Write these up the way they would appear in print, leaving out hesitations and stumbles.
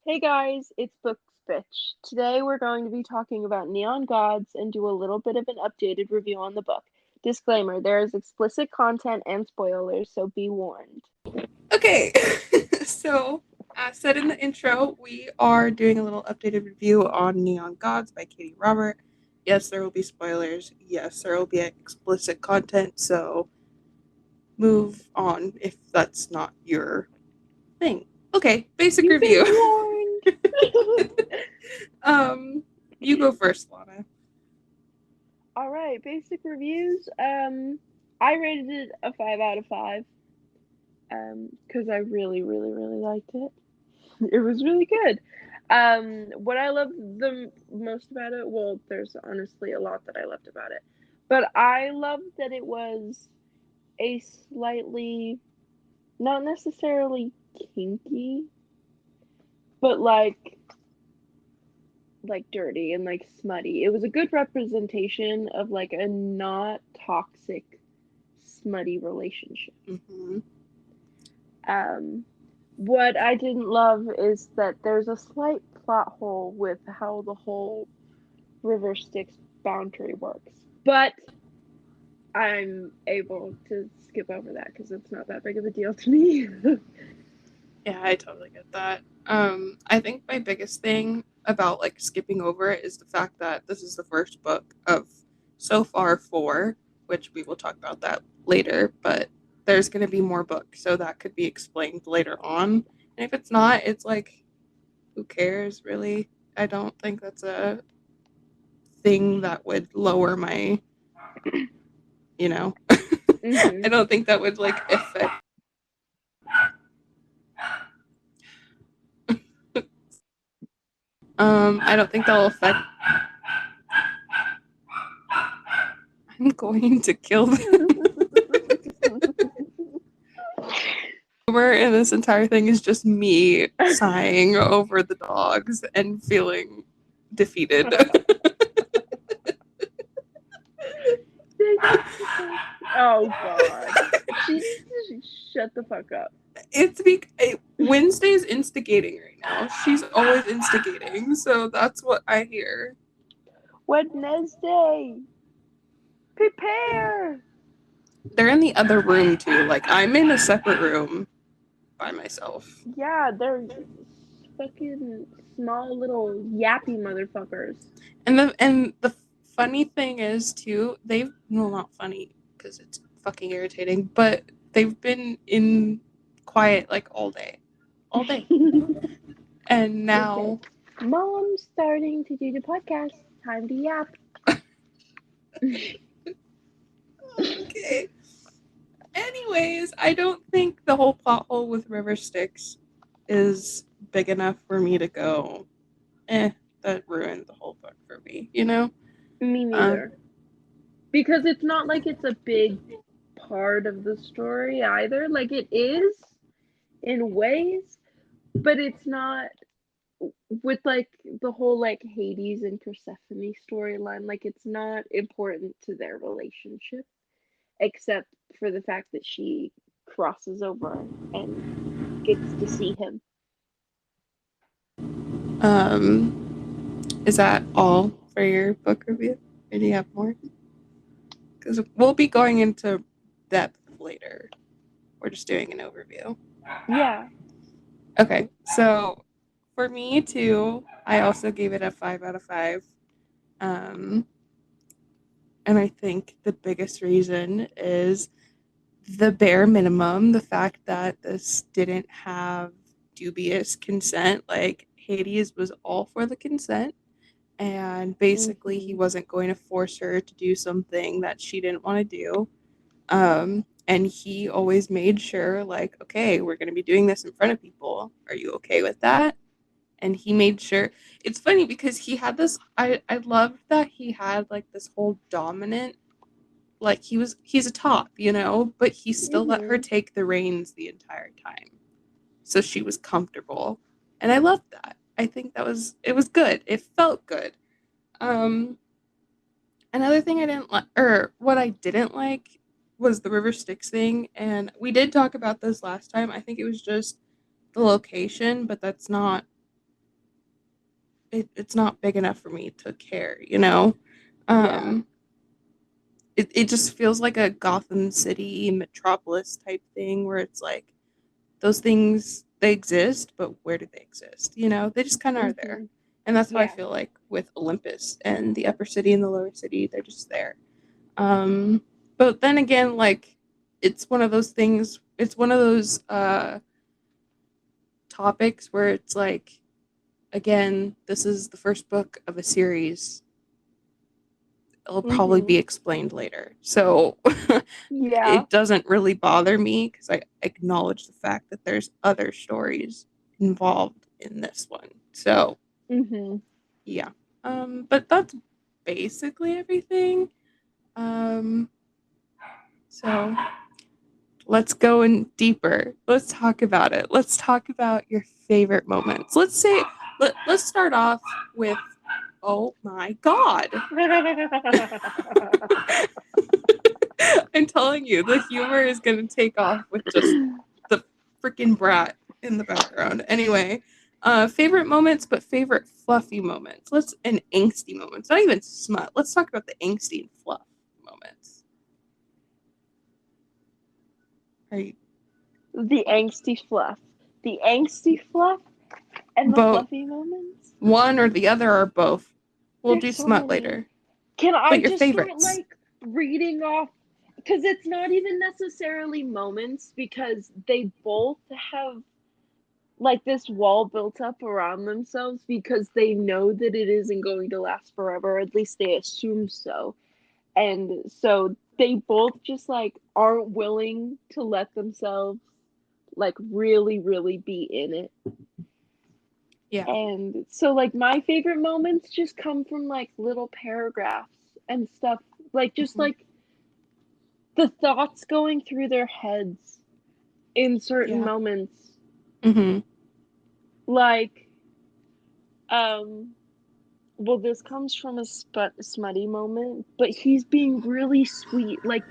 Hey guys, it's Bxtch. Today we're going to be talking about Neon Gods and do a little bit of an updated review on the book. Disclaimer, there is explicit content and spoilers, so be warned. Okay, so as said in the intro, we are doing a little updated review on Neon Gods by Katee Robert. Yes, there will be spoilers. Yes, there will be explicit content, so move on if that's not your thing. Okay, basic You've been review. warned! um, you go first, Lana. Alright, basic reviews. I rated it a 5 out of 5. Because I really liked it. It was really good. What I loved the most about it, well, there's honestly a lot that I loved about it, but I loved that it was a slightly, not necessarily kinky, but like dirty and like smutty. It was a good representation of like a not toxic, smutty relationship. Mm-hmm. Um, what I didn't love is that there's a slight plot hole with how the whole River Styx boundary works. But I'm able to skip over that because it's not that big of a deal to me. Yeah, I totally get that. I think my biggest thing about like skipping over it is the fact that this is the first book of so far four, which we will talk about that later, but there's going to be more books, so that could be explained later on. And if it's not, it's like, who cares, really? I don't think that's a thing that would lower my, I Mm-hmm. don't think that would like affect. I don't think that'll affect. I'm going to kill them. And this entire thing is just me sighing over the dogs and feeling defeated. Oh god. She needs to shut the fuck up. It's Wednesday's instigating right now. She's always instigating, so that's what I hear. Wednesday. Prepare. They're in the other room too. Like, I'm in a separate room by myself. Yeah, they're fucking small little yappy motherfuckers. And the funny thing is too, they've well, not funny because it's fucking irritating, but they've been in quiet like all day. All day. And now okay. Mom's starting to do the podcast. Time to yap. okay. Anyways, I don't think the whole plot hole with River Styx is big enough for me to go, that ruined the whole book for me, you know? Me Um, neither. Because it's not like it's a big part of the story either. Like it is in ways, but it's not with like the whole like Hades and Persephone storyline. Like it's not important to their relationship, except for the fact that she crosses over and gets to see him. is that all for your book review? Or do you have more? Because we'll be going into depth later. We're just doing an overview. Yeah. Okay, so for me too, I also gave it a 5 out of 5. Um, and I think the biggest reason is the bare minimum, the fact that this didn't have dubious consent. Like, Hades was all for the consent, and basically he Mm-hmm. wasn't going to force her to do something that she didn't want to do. And he always made sure, like, okay, we're going to be doing this in front of people. Are you okay with that? And he made sure. It's funny because he had this. I loved that he had like this whole dominant, like he's a top, but he still let her Mm-hmm. take the reins the entire time, so she was comfortable, and I loved that. I think it was good. It felt good. Um, Another thing I didn't like, or what I didn't like, was the River Styx thing, and we did talk about this last time. I think it was just the location, but that's not it's not big enough for me to care, you know? Um, it just feels like a Gotham City metropolis type thing where it's like those things they exist, but where do they exist? You know, they just kind of are there, Mm-hmm. and that's how I Yeah. feel like with Olympus and the upper city and the lower city. They're just there. Um, but then again, like it's one of those things. It's one of those topics where it's like, again, this is the first book of a series. It'll probably Mm-hmm. be explained later. So Yeah. it doesn't really bother me because I acknowledge the fact that there's other stories involved in this one. So Mm-hmm. yeah. But that's basically everything. Um, so let's go in deeper. Let's talk about it. Let's talk about your favorite moments. Let's start off with oh my god. I'm telling you, the humor is going to take off with just the freaking brat in the background. Anyway, favorite moments, but favorite fluffy moments. And angsty moments. Not even smut. Let's talk about the angsty and fluff moments. Are you The angsty fluff. The angsty fluff and the both fluffy moments. one or the other or both? We'll There's do so smut many. later. Can I But your just start favorites. like reading off? Because it's not even necessarily moments, because they both have like this wall built up around themselves because they know that it isn't going to last forever. At least they assume so. And so they both just like aren't willing to let themselves like really, really be in it. Yeah. And so like my favorite moments just come from like little paragraphs and stuff, like just Mm-hmm. like the thoughts going through their heads in certain Yeah. moments. Mm-hmm. Like well, this comes from a smutty moment, but he's being really sweet. Like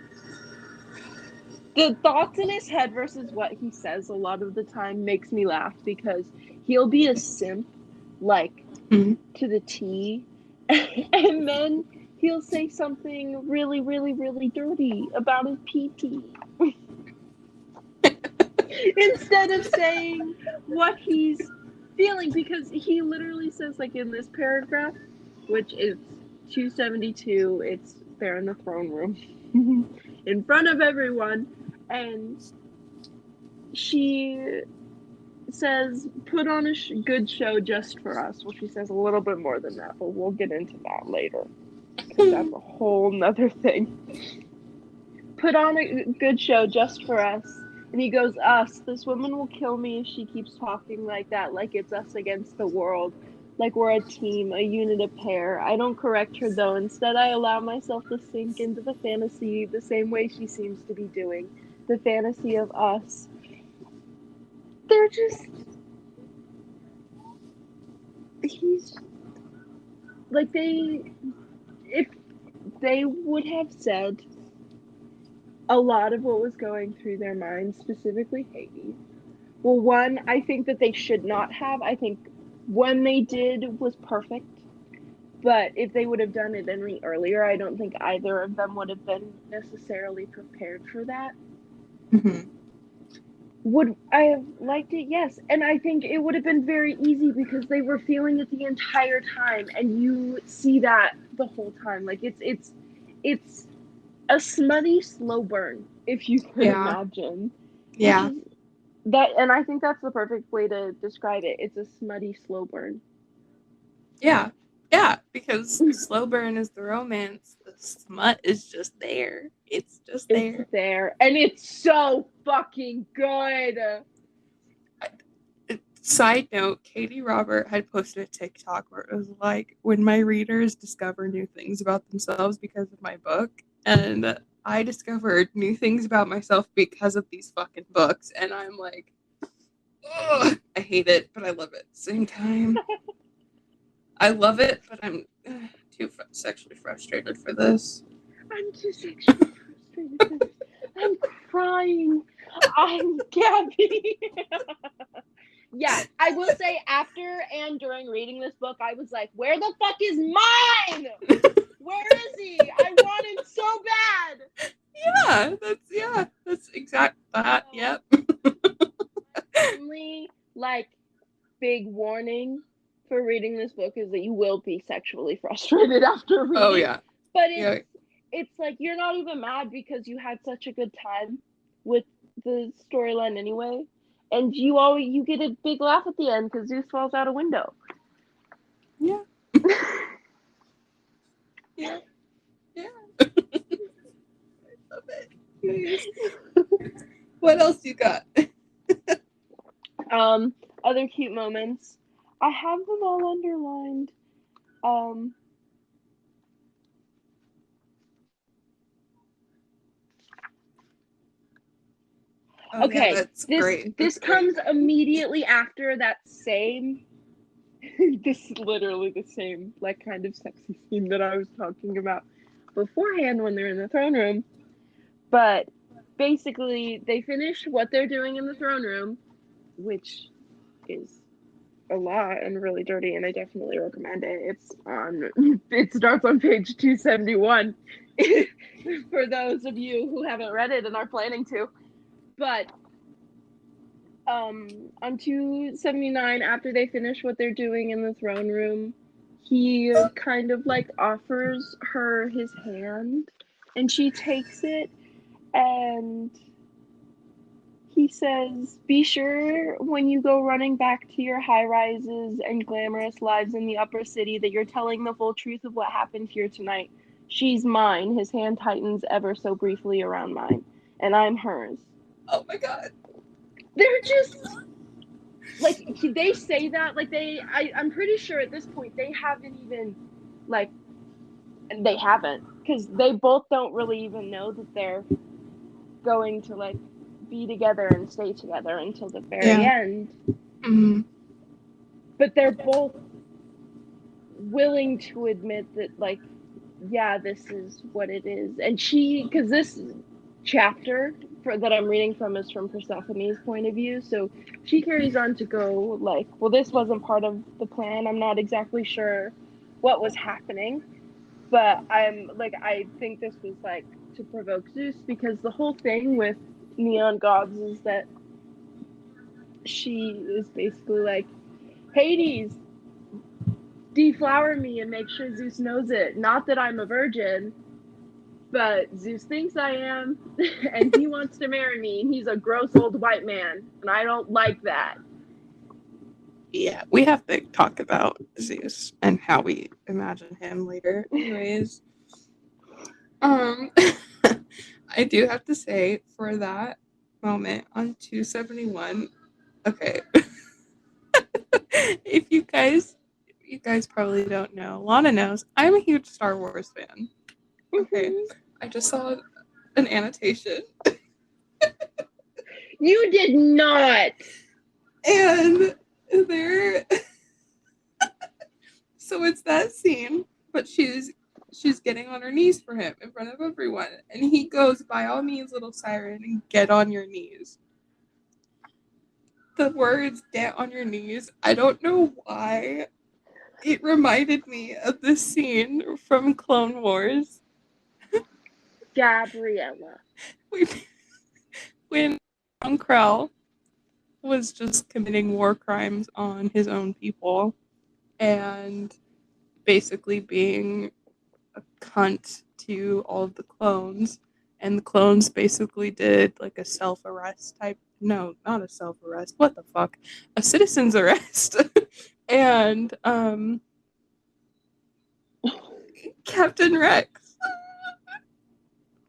the thoughts in his head versus what he says a lot of the time makes me laugh because he'll be a simp, like Mm-hmm. to the T, and then he'll say something really, really, really dirty about his PT instead of saying what he's feeling, because he literally says, like in this paragraph, which is 272, it's there in the throne room in front of everyone, and she says, put on a good show just for us. Well, she says a little bit more than that, but we'll get into that later because that's a whole nother thing. Put on a good show just for us. And he goes, us. This woman will kill me if she keeps talking like that, like it's us against the world, like we're a team, a unit, a pair. I don't correct her though. Instead, I allow myself to sink into the fantasy the same way she seems to be doing. The fantasy of us. They're just. He's. Like, if they would have said a lot of what was going through their minds, specifically Hades. Well, one, I think that they should not have. I think when they did was perfect. But if they would have done it any earlier, I don't think either of them would have been necessarily prepared for that. Mm-hmm. Would I have liked it? Yes. And I think it would have been very easy because they were feeling it the entire time, and you see that the whole time. Like it's a smutty slow burn, if you could Yeah. imagine. Which Yeah. is that, and I think that's the perfect way to describe it. It's a smutty slow burn. Yeah. Yeah. Because slow burn is the romance. The smut is just there. It's just It's there. there, and it's so fucking good. Side note, Katie Robert had posted a TikTok where it was like, when my readers discover new things about themselves because of my book, and I discovered new things about myself because of these fucking books, and I'm like, ugh, I hate it, but I love it at the same time. I love it, but I'm too sexually frustrated for this. I'm too sexually frustrated for this. I'm crying. I'm Gabby. Yeah, I will say after and during reading this book, I was like, where the fuck is mine? Where is he? I want him so bad. That's exact that. Yep. Only like big warning for reading this book is that you will be sexually frustrated after reading. Oh yeah. But it's like you're not even mad because you had such a good time with the storyline anyway. And you get a big laugh at the end because Zeus falls out a window. Yeah. Yeah. Yeah. I love it. What else you got? Other cute moments. I have them all underlined. Okay, yeah, that's great. This comes immediately after that same. This is literally the same, like, kind of sexy scene that I was talking about beforehand when they're in the throne room. But basically, they finish what they're doing in the throne room, which is a lot and really dirty, and I definitely recommend it. It starts on page 271 for those of you who haven't read it and are planning to. But on 279, after they finish what they're doing in the throne room, he kind of like offers her his hand, and she takes it, and he says, be sure when you go running back to your high rises and glamorous lives in the upper city that you're telling the full truth of what happened here tonight. She's mine. His hand tightens ever so briefly around mine, and I'm hers. Oh my god. They're just like, they say that like I'm pretty sure at this point they haven't even like, they haven't, because they both don't really even know that they're going to like be together and stay together until the very end. Mm-hmm. But they're both willing to admit that, like, yeah, this is what it is. And because this chapter that I'm reading from is from Persephone's point of view, so she carries on to go like, well, this wasn't part of the plan. I'm not exactly sure what was happening, but I think this was like to provoke Zeus, because the whole thing with Neon Gods is that she is basically like, Hades, deflower me and make sure Zeus knows it. Not that I'm a virgin, but Zeus thinks I am, and he wants to marry me, and he's a gross old white man, and I don't like that. Yeah, we have to talk about Zeus and how we imagine him later. Anyways, I do have to say, for that moment on 271, okay. If you guys probably don't know, Lana knows, I'm a huge Star Wars fan. Okay. I just saw an annotation. You did not. And there so it's that scene, but she's getting on her knees for him in front of everyone, and he goes, by all means, little siren, and get on your knees. The words get on your knees, I don't know why it reminded me of this scene from Clone Wars. Gabriella. When Krell was just committing war crimes on his own people and basically being a cunt to all of the clones, and the clones basically did like a self-arrest type, no, not a self-arrest, what the fuck, a citizen's arrest. And Captain Rex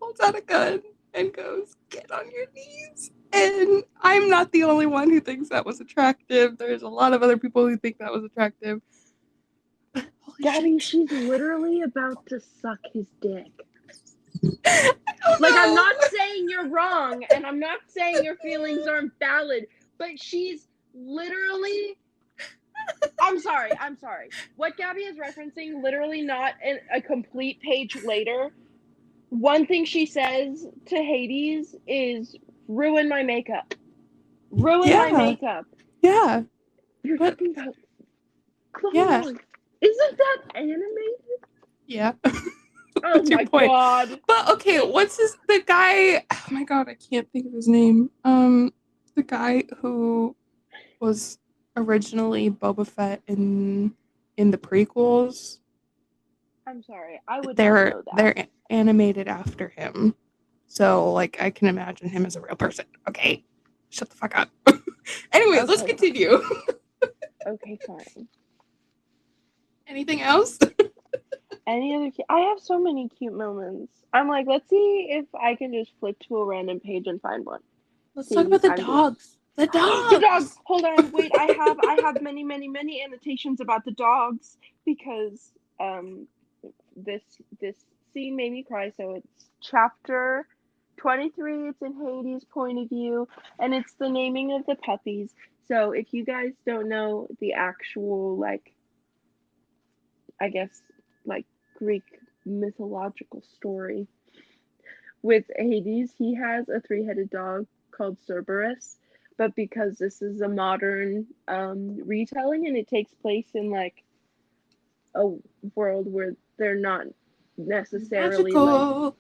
holds out a gun and goes, get on your knees. And I'm not the only one who thinks that was attractive. There's a lot of other people who think that was attractive. Gabby, she's literally about to suck his dick. Like, I'm not saying you're wrong, and I'm not saying your feelings aren't valid, but she's literally... I'm sorry. What Gabby is referencing, literally not a complete page later, one thing she says to Hades is, ruin my makeup. Ruin my makeup. Yeah. You're But talking about clone yeah, dogs. Isn't that animated? yeah. Oh What's your my point? god. But okay, the guy? Oh my god, I can't think of his name. The guy who was originally Boba Fett in the prequels. I'm sorry, I would not They're know that. they're animated after him. So like I can imagine him as a real person. Okay. Shut the fuck up. Anyways, let's Okay, fine. continue. Okay, fine. Anything else? Any other I have so many cute moments. I'm like, let's see if I can just flip to a random page and find one. Let's talk See, about the I'm just dogs. The the dogs. dogs. Hold on, wait. I have many annotations about the dogs because this this scene made me cry. So it's chapter 23. It's in Hades' point of view, and it's the naming of the puppies. So if you guys don't know the actual like, I guess like Greek mythological story with Hades, he has a three-headed dog called Cerberus. But because this is a modern retelling and it takes place in like a world where they're not necessarily like Magical.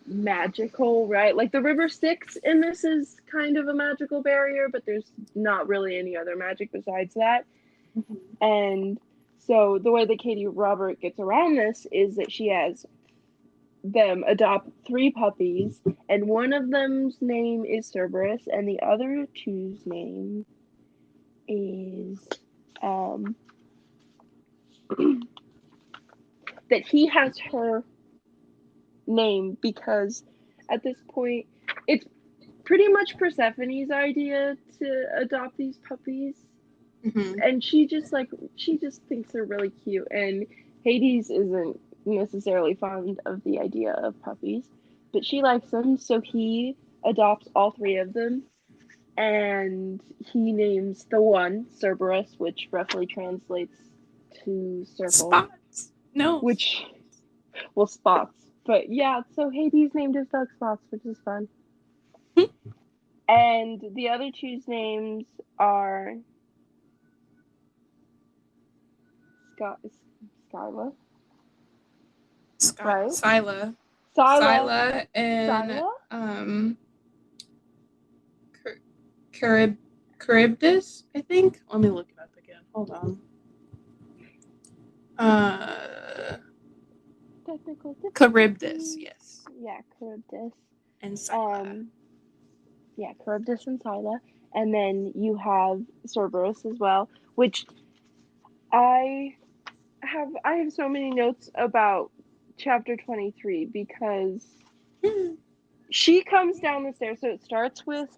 magical, right? Like the river Styx in this is kind of a magical barrier, but there's not really any other magic besides that. Mm-hmm. And so the way that Katee Robert gets around this is that she has them adopt three puppies, and one of them's name is Cerberus, and the other two's name is that he has her name because at this point it's pretty much Persephone's idea to adopt these puppies. Mm-hmm. And she just thinks they're really cute, and Hades isn't necessarily fond of the idea of puppies, but she likes them, so he adopts all three of them, and he names the one Cerberus, which roughly translates to circle, Spots. No. which well, spots. But yeah, so Hades named his dog Spots, which is fun. And the other two's names are Skyla, right? Scylla. Scylla. Scylla and Scylla? Charybdis, I think. Let me look it up again. Hold on. Technical Charybdis, yes. Yeah, Charybdis. And Scylla. Yeah, Charybdis and Scylla. And then you have Cerberus as well, which I have so many notes about chapter 23 because she comes down the stairs. So it starts with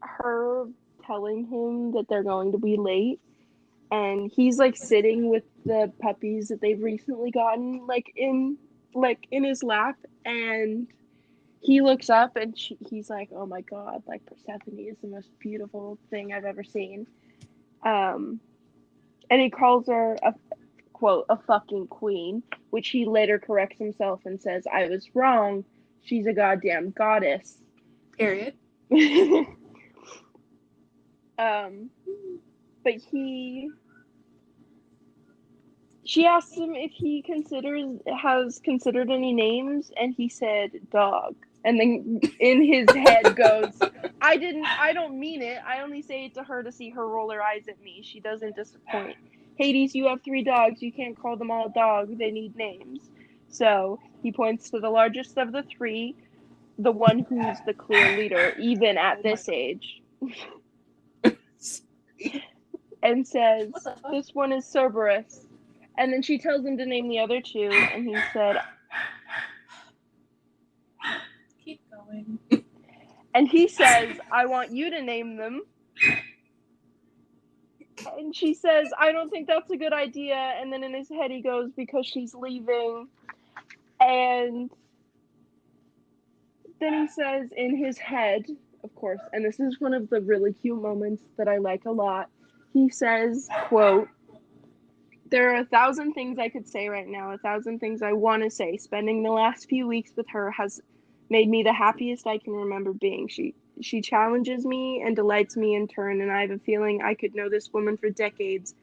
her telling him that they're going to be late, and he's like sitting with the puppies that they've recently gotten in his lap, and he looks up and he's like, oh my god, like Persephone is the most beautiful thing I've ever seen. And he calls her a quote a fucking queen, which he later corrects himself and says, I was wrong, she's a goddamn goddess. Period. But she asked him if he has considered any names, and he said dog. And then in his head goes, I don't mean it. I only say it to her to see her roll her eyes at me. She doesn't disappoint. Hades, you have 3 dogs. You can't call them all dogs. They need names. So he points to the largest of the 3, the one who's the clear leader, even at this age. And says, this one is Cerberus. And then she tells him to name the other 2, and he said, keep going. And he says, I want you to name them. And she says, I don't think that's a good idea. And then in his head he goes, because she's leaving. And then he says in his head, of course, and this is one of the really cute moments that I like a lot, he says, quote, there are 1,000 things I could say right now, 1,000 things I want to say. Spending the last few weeks with her has made me the happiest I can remember being. She challenges me and delights me in turn, and I have a feeling I could know this woman for decades,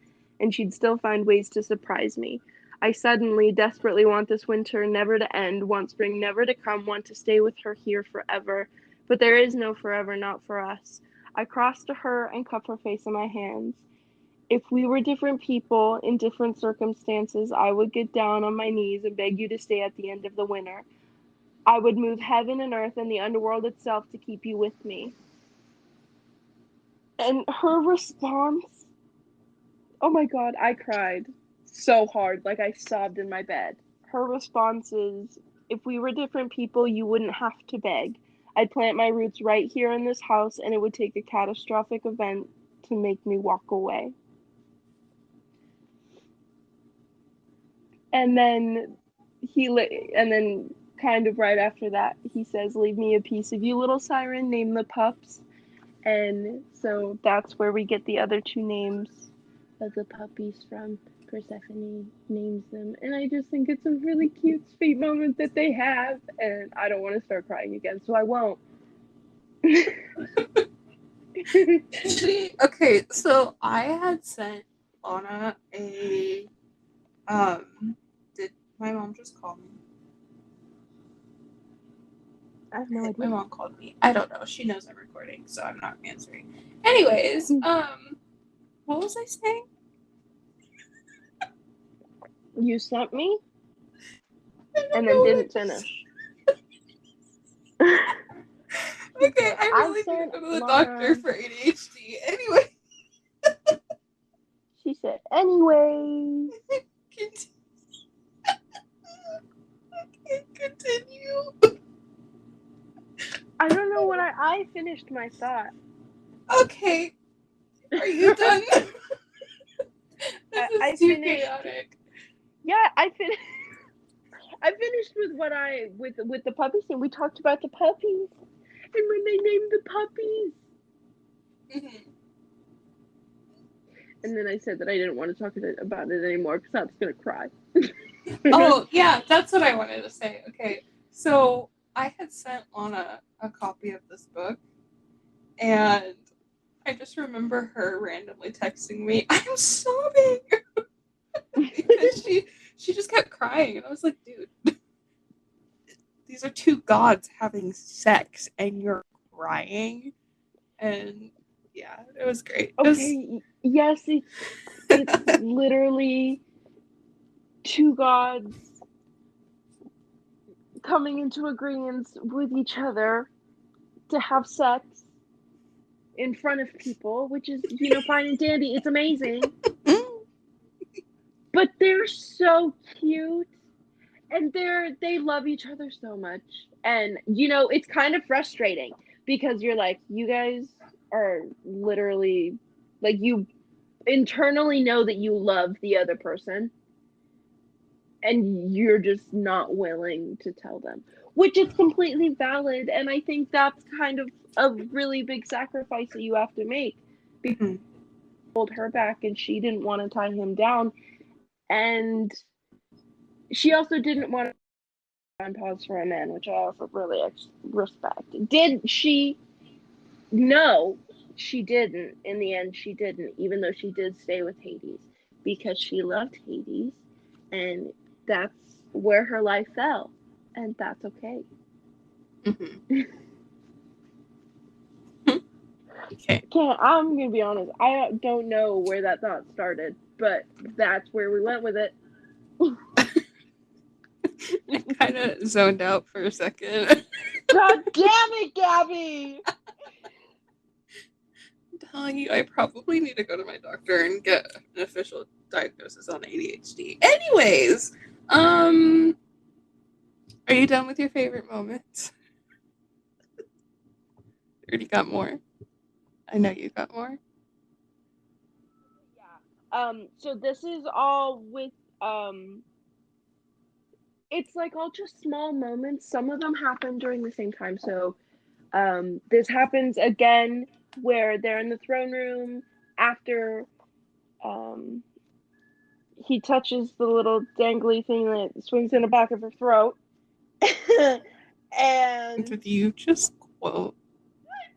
and she'd still find ways to surprise me. I suddenly, desperately want this winter never to end, want spring never to come, want to stay with her here forever. But there is no forever, not for us. I cross to her and cup her face in my hands. If we were different people in different circumstances, I would get down on my knees and beg you to stay at the end of the winter. I would move heaven and earth and the underworld itself to keep you with me. And her response, oh my God, I cried so hard, like I sobbed in my bed. Her response is, if we were different people, you wouldn't have to beg. I'd plant my roots right here in this house, and it would take a catastrophic event to make me walk away. And then and then kind of right after that, he says, "Leave me a piece of you, little siren. Name the pups." And so that's where we get the other two names of the puppies from. Persephone names them, and I just think it's a really cute, sweet moment that they have. And I don't want to start crying again, so I won't. Okay, so I had sent Lana a did my mom just call me? I have no idea. My mom called me. I don't know. She knows I'm recording, so I'm not answering. Anyways, what was I saying? You sent me and then didn't finish. Okay, I really need to go to the doctor for ADHD. Anyway. She said, anyway. Continue. I don't know what I finished my thought. Okay. Are you done? This is too chaotic. Yeah, I finished with what with the puppies, and we talked about the puppies and when they named the puppies. Mm-hmm. And then I said that I didn't want to talk about it anymore because I was going to cry. Oh, yeah, that's what I wanted to say. Okay, so I had sent Lana a copy of this book, and I just remember her randomly texting me, "I'm sobbing," because she just kept crying, and I was like, dude, these are two gods having sex, and you're crying. And yeah, it was great. Okay, yes, it's literally two gods coming into agreement with each other to have sex in front of people, which is, fine and dandy. It's amazing. But they're so cute, and they love each other so much. And it's kind of frustrating because you're like, you guys are literally like, you internally know that you love the other person, and you're just not willing to tell them, which is completely valid. And I think that's kind of a really big sacrifice that you have to make, because he pulled her back and she didn't want to tie him down, and she also didn't want to on pause for a man, which I also really respect. Did she? No, she didn't. In the end, she didn't, even though she did stay with Hades because she loved Hades, and that's where her life fell, and that's okay. Mm-hmm. Okay. I'm gonna be honest. I don't know where that thought started, but that's where we went with it. I kind of zoned out for a second. God damn it, Gabby! I'm telling you, I probably need to go to my doctor and get an official diagnosis on ADHD. Anyways, are you done with your favorite moments? Or do you got more? I know you got more. Yeah. So this is all with it's like all just small moments. Some of them happen during the same time. So this happens again where they're in the throne room after he touches the little dangly thing that swings in the back of her throat. And did you just quote?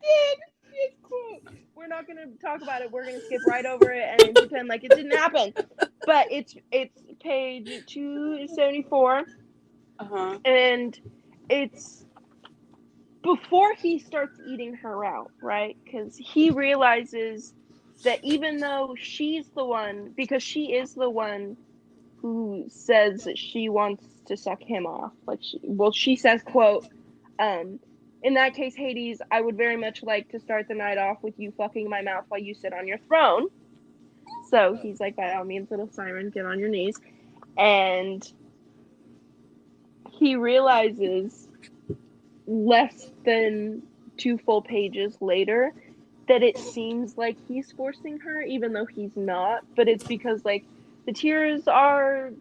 did. It's cool. We're not gonna talk about it. We're gonna skip right over it and pretend like it didn't happen. But it's page 274, and it's before he starts eating her out, right? Because he realizes that even though she's the one, because she is the one who says that she wants to suck him off. Like, she says, quote, in that case, Hades, I would very much like to start the night off with you fucking my mouth while you sit on your throne. So he's like, by all means, little siren, get on your knees. And he realizes less than 2 full pages later that it seems like he's forcing her, even though he's not. But it's because, like, the tears are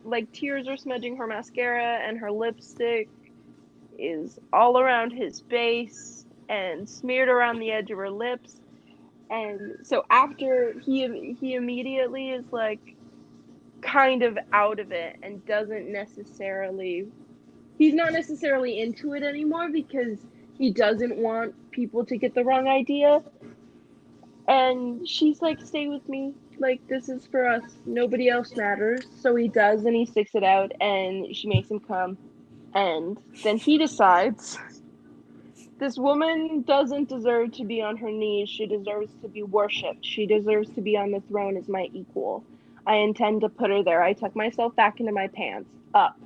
smudging her mascara, and her lipstick is all around his face and smeared around the edge of her lips. And so after he immediately is like kind of out of it and he's not necessarily into it anymore because he doesn't want people to get the wrong idea. And she's like, stay with me. Like, this is for us. Nobody else matters. So he does, and he sticks it out, and she makes him come. And then he decides, this woman doesn't deserve to be on her knees. She deserves to be worshipped. She deserves to be on the throne as my equal. I intend to put her there. I tuck myself back into my pants. Up.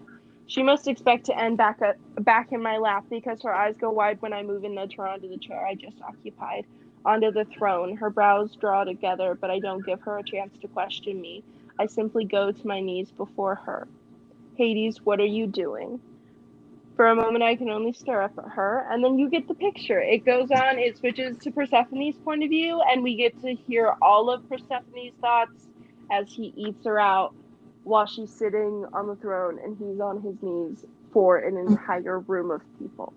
She must expect to end back in my lap because her eyes go wide when I move and nudge her onto the chair I just occupied. Onto the throne. Her brows draw together, but I don't give her a chance to question me. I simply go to my knees before her. Hades, what are you doing? For a moment, I can only stare up at her, and then you get the picture. It goes on, it switches to Persephone's point of view, and we get to hear all of Persephone's thoughts as he eats her out while she's sitting on the throne and he's on his knees for an entire room of people.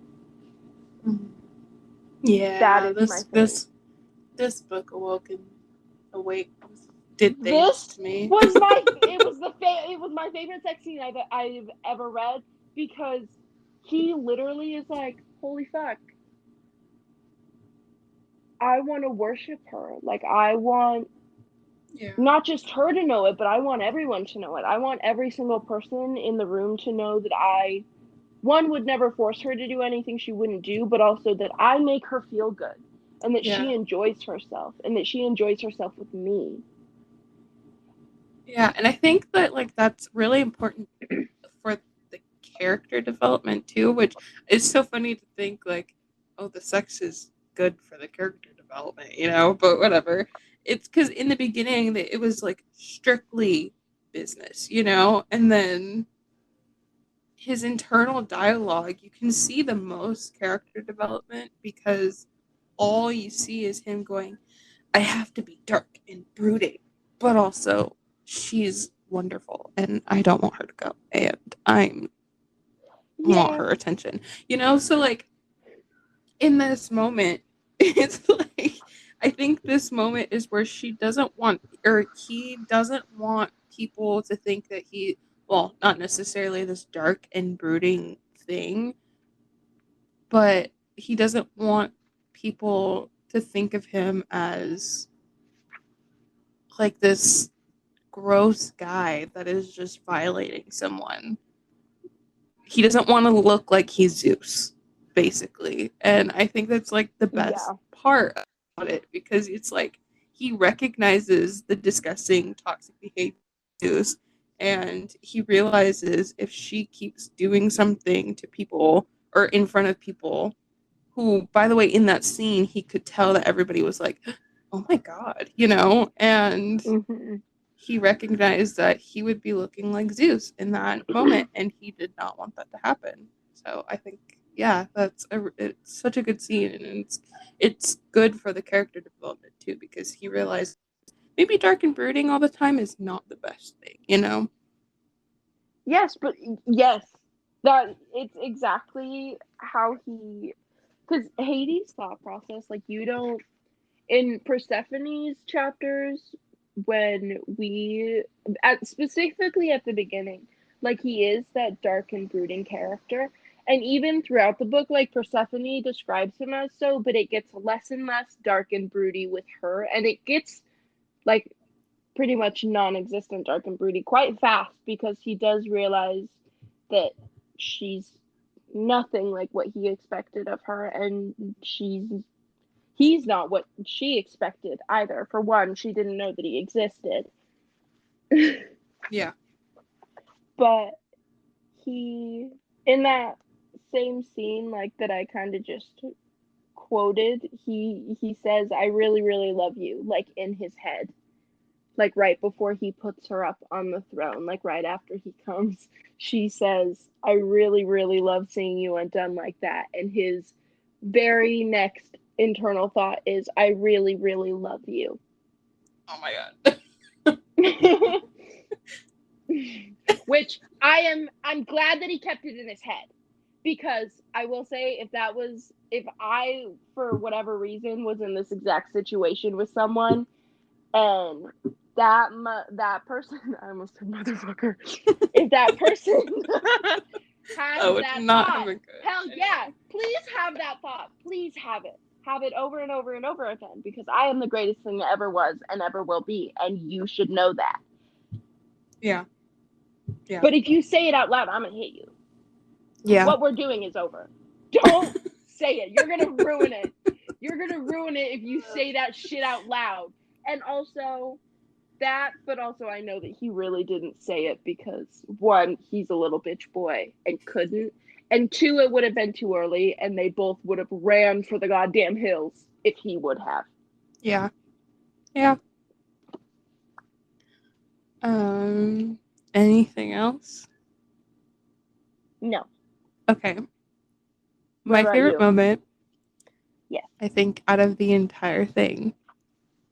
Yeah, that is my thing. This book did things to me. It was my favorite sex scene I've ever read, because he literally is like, holy fuck, I want to worship her. Like, I want not just her to know it, but I want everyone to know it. I want every single person in the room to know that I, one, would never force her to do anything she wouldn't do, but also that I make her feel good, and that she enjoys herself, and that she enjoys herself with me. Yeah, and I think that, like, that's really important for the character development too, which is so funny to think, like, oh, the sex is good for the character development, you know, but whatever. It's because in the beginning it was like strictly business, you know, and then his internal dialogue, you can see the most character development because all you see is him going, I have to be dark and brooding, but also she's wonderful and I don't want her to go, and I want her attention, you know? So, like, in this moment, it's like, I think this moment is where she doesn't want, or he doesn't want people to think that well, not necessarily this dark and brooding thing, but he doesn't want people to think of him as like this gross guy that is just violating someone. He doesn't want to look like he's Zeus, basically. And I think that's like the best part about it, because it's like he recognizes the disgusting toxic behavior of Zeus, and he realizes if she keeps doing something to people or in front of people, who, by the way, in that scene, he could tell that everybody was like, oh my God, you know? And he recognized that he would be looking like Zeus in that moment, and he did not want that to happen. So I think, yeah, it's such a good scene, and it's good for the character development too, because he realized maybe dark and brooding all the time is not the best thing, you know? Yes, that it's exactly how he, because Hades' thought process, like, you don't, in Persephone's chapters, when specifically at the beginning, like, he is that dark and brooding character, And even throughout the book, like, Persephone describes him as so, but it gets less and less dark and broody with her, and it gets, like, pretty much non-existent dark and broody quite fast, because he does realize that she's nothing like what he expected of her, and he's not what she expected either. For one, she didn't know that he existed. Yeah. But he, in that same scene, like, that I kind of just quoted, he says, "I really, really love you," like, in his head, like, right before he puts her up on the throne, like, right after he comes, she says, "I really, really love seeing you undone like that," and his very next internal thought is, "I really, really love you." Oh my god. Which I'm glad that he kept it in his head, because I will say, if I, for whatever reason, was in this exact situation with someone, and that person, I almost said motherfucker, if that person has That would that not have thought, been good. hell yeah, please have that thought, please have it over and over and over again, because I am the greatest thing that ever was and ever will be, and you should know that. Yeah. Yeah. But if you say it out loud, I'm gonna hit you. Yeah. What we're doing is over. Don't say it. You're gonna ruin it. You're gonna ruin it if you say that shit out loud. And also that, but also I know that he really didn't say it because, one, he's a little bitch boy and couldn't, and two, it would have been too early, and they both would have ran for the goddamn hills if he would have. Yeah. Yeah. Anything else? No. Okay. What My about favorite you? moment, Yes. I think, out of the entire thing,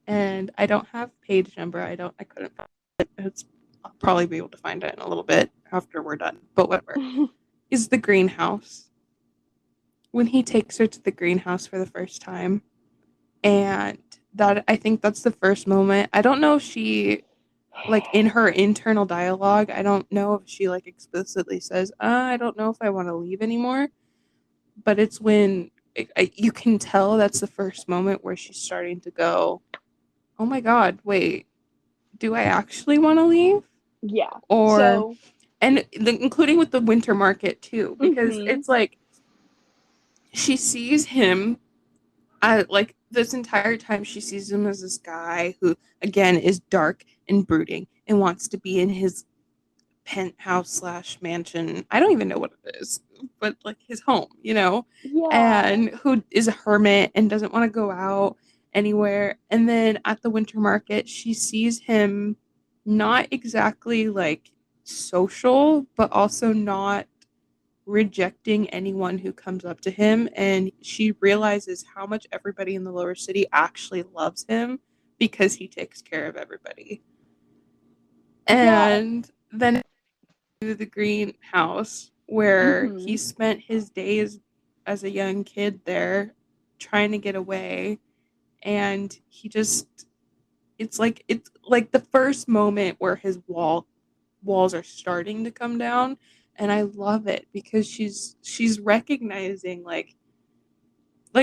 and I don't have page number. I couldn't find it. I'll probably be able to find it in a little bit after we're done. But whatever. Is the greenhouse. When he takes her to the greenhouse for the first time. And that, I think that's the first moment. I don't know if she, like, in her internal dialogue, I don't know if she, like, explicitly says, I don't know if I want to leave anymore. But it's when you can tell that's the first moment where she's starting to go, oh my god, wait, do I actually want to leave? Yeah. Or, So, and including with the winter market too, because mm-hmm. it's like she sees him, like, this entire time she sees him as this guy who, again, is dark and brooding and wants to be in his penthouse slash mansion. I don't even know what it is, but like his home, Yeah. and who is a hermit and doesn't want to go out anywhere. And then at the winter market, she sees him not exactly like social, but also not rejecting anyone who comes up to him. And she realizes how much everybody in the lower city actually loves him because he takes care of everybody. Yeah. And then the greenhouse where Mm-hmm. he spent his days as a young kid there trying to get away, and it's like the first moment where his walls are starting to come down, and I love it because she's recognizing, like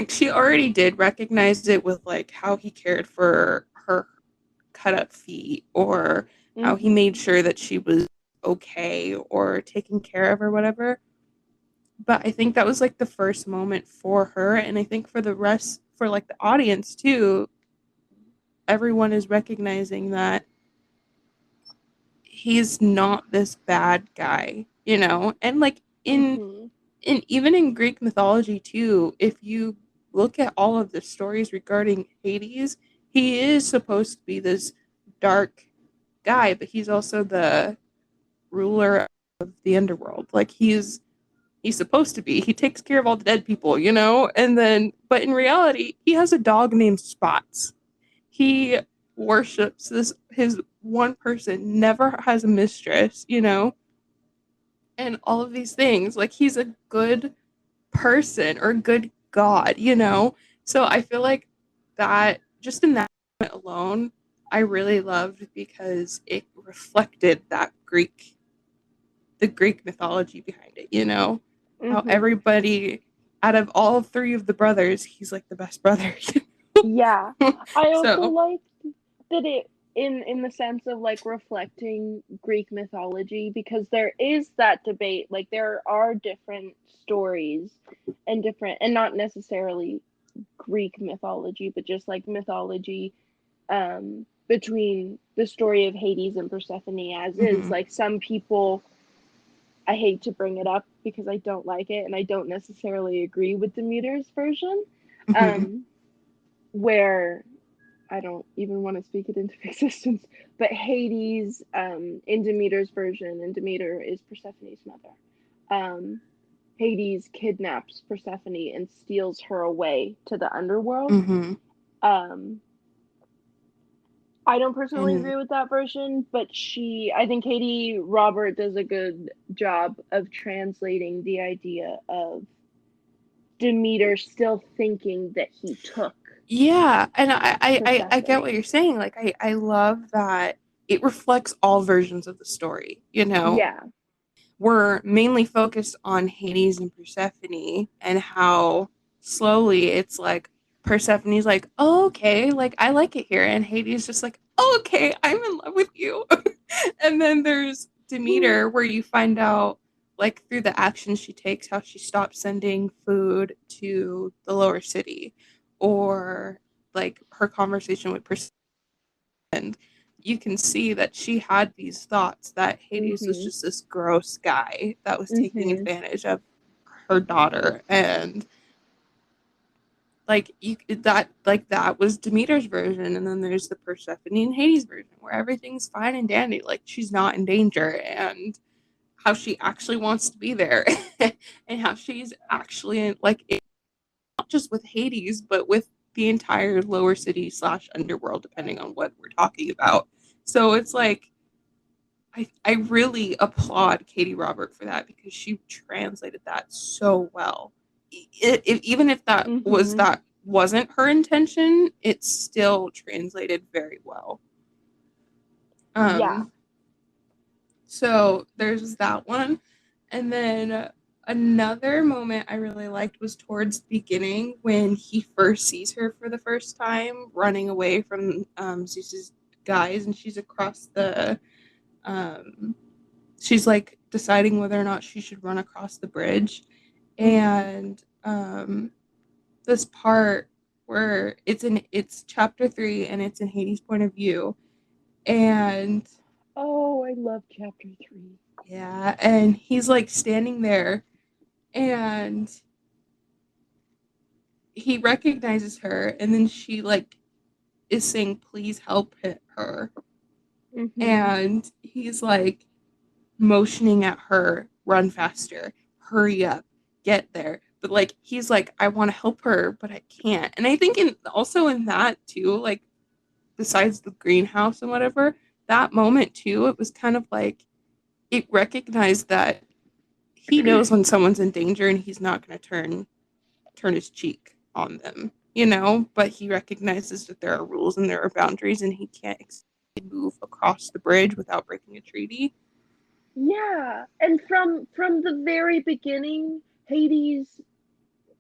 she already did recognize it with like how he cared for her cut up feet, or how he made Mm-hmm. sure that she was okay or taken care of or whatever. But I think that was like the first moment for her, and I think for the rest, for like the audience too, everyone is recognizing that he's not this bad guy, and like Mm-hmm. even in Greek mythology too, if you look at all of the stories regarding Hades, he is supposed to be this dark guy, but he's also the ruler of the underworld. Like he's supposed to be. He takes care of all the dead people, And then but in reality, he has a dog named Spots. He worships this his one person, never has a mistress, And all of these things. Like he's a good person or a good god. So I feel like that just in that moment alone, I really loved because it reflected the Greek mythology behind it. How Mhm. everybody, out of all three of the brothers, he's like the best brother. Yeah. I also So, liked that it in the sense of like reflecting Greek mythology, because there is that debate, like there are different stories and different, and not necessarily Greek mythology, but just like mythology between the story of Hades and Persephone as is. mhm, Like some people, I hate to bring it up because I don't like it and I don't necessarily agree with Demeter's version, mhm, um, where I don't even want to speak it into existence, but Hades, in Demeter's version, and Demeter is Persephone's mother. Um, Hades kidnaps Persephone and steals her away to the underworld. mhm. Um, I don't personally And agree with that version, but I think Katie Robert does a good job of translating the idea of Demeter still thinking that he took yeah, and I get what Persephone. you're saying. Like, I love that it reflects all versions of the story, you know? Yeah. We're mainly focused on Hades and Persephone and how slowly it's like Persephone's like, oh, okay, like I like it here. And Hades just like, oh, okay, I'm in love with you. And then there's Demeter, where you find out, like, through the actions she takes, how she stops sending food to the lower city, or like her conversation with Persephone. And you can see that she had these thoughts that Hades was Mhm. just this gross guy that was taking Mhm. advantage of her daughter. And like that was Demeter's version. And then there's the Persephone and Hades version, where everything's fine and dandy, like she's not in danger, and how she actually wants to be there. And how she's actually like, not just with Hades, but with the entire lower city slash underworld, depending on what we're talking about. So it's like, I really applaud Katie Robert for that, because she translated that so well. Even if Mhm. that wasn't her intention, it still translated very well. Yeah. Um, so there's that one, and then another moment I really liked was towards the beginning, when he first sees her for the first time, running away from Zeus's guys, and she's across the um, she's like deciding whether or not she should run across the bridge. Mhm. And this part where it's chapter 3, and it's in Hades' point of view. And Oh, I love chapter 3. yeah, and he's like standing there, and he recognizes her, and then she like is saying, please help her. Mhm. And he's like motioning at her, run faster, hurry up, get there. But like he's like, I want to help her, but I can't. And I think in that too, like besides the greenhouse and whatever, that moment too, it was kind of like it recognized that he knows when someone's in danger, and he's not going to turn his cheek on them, you know. But he recognizes that there are rules and there are boundaries, and he can't move across the bridge without breaking a treaty. Yeah, and from the very beginning, Hades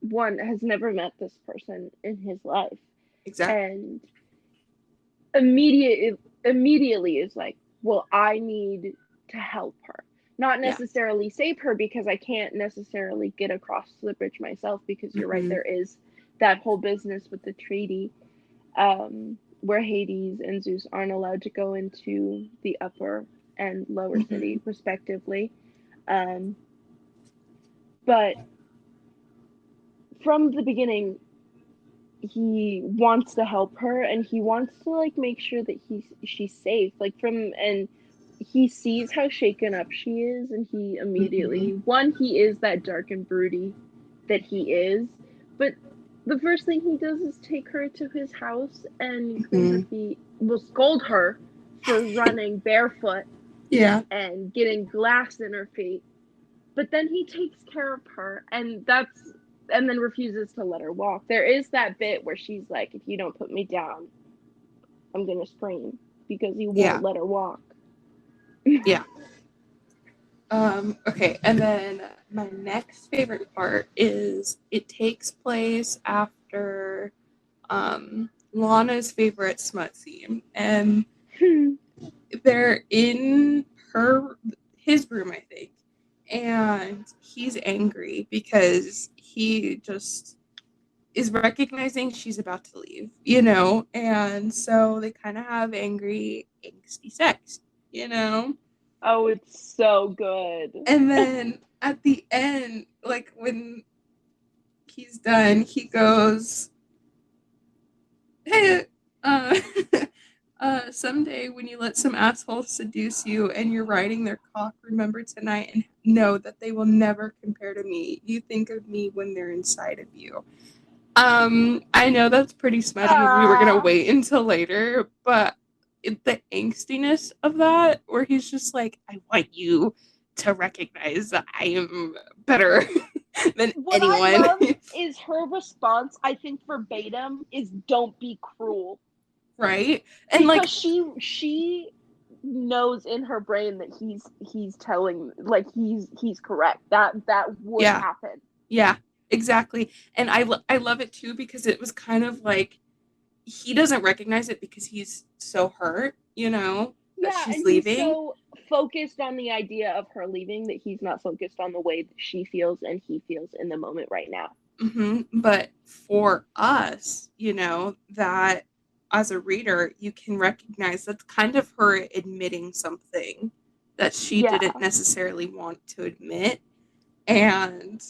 one has never met this person in his life, Exactly. and immediately is like, well, I need to help her, not Yeah. necessarily save her, because I can't necessarily get across the bridge myself, because you're right, Mm-hmm. there is that whole business with the treaty, where Hades and Zeus aren't allowed to go into the upper and lower Mm-hmm. city respectively. um, but from the beginning, he wants to help her, and he wants to like make sure that she's safe, like from, and he sees how shaken up she is, and he Mm-hmm. immediately, one, he is that dark and broody that he is, but the first thing he does is take her to his house and clean her Mm-hmm. feet, will scold her for running barefoot Yeah. and getting glass in her feet, but then he takes care of her, and then refuses to let her walk. There is that bit where she's like, if you don't put me down, I'm gonna scream, because he Yeah. won't let her walk. Yeah. Okay, and then my next favorite part is it takes place after Lana's favorite smut scene, and they're in his room, I think, and he's angry because he just is recognizing she's about to leave, and so they kind of have angry, angsty sex, you know. Oh, it's so good. And then at the end, like when he's done, he goes, "Hey, uh, someday when you let some asshole seduce you and you're riding their cock, remember tonight and know that they will never compare to me. You think of me when they're inside of you." I know that's pretty smutty, and we were gonna wait until later, but the angstiness of that, where he's just like, "I want you to recognize that I am better than What I anyone." love is her response, I think verbatim, is "Don't be cruel." Right? And Because like, she knows in her brain that he's telling, like, he's correct. That would yeah, happen. yeah, exactly. And I love it too because it was kind of like he doesn't recognize it because he's so hurt, that Yeah, she's and he's leaving. so focused on the idea of her leaving that he's not focused on the way that she feels and he feels in the moment right now. But for us, that as a reader, you can recognize that's kind of her admitting something that she Yeah. didn't necessarily want to admit. And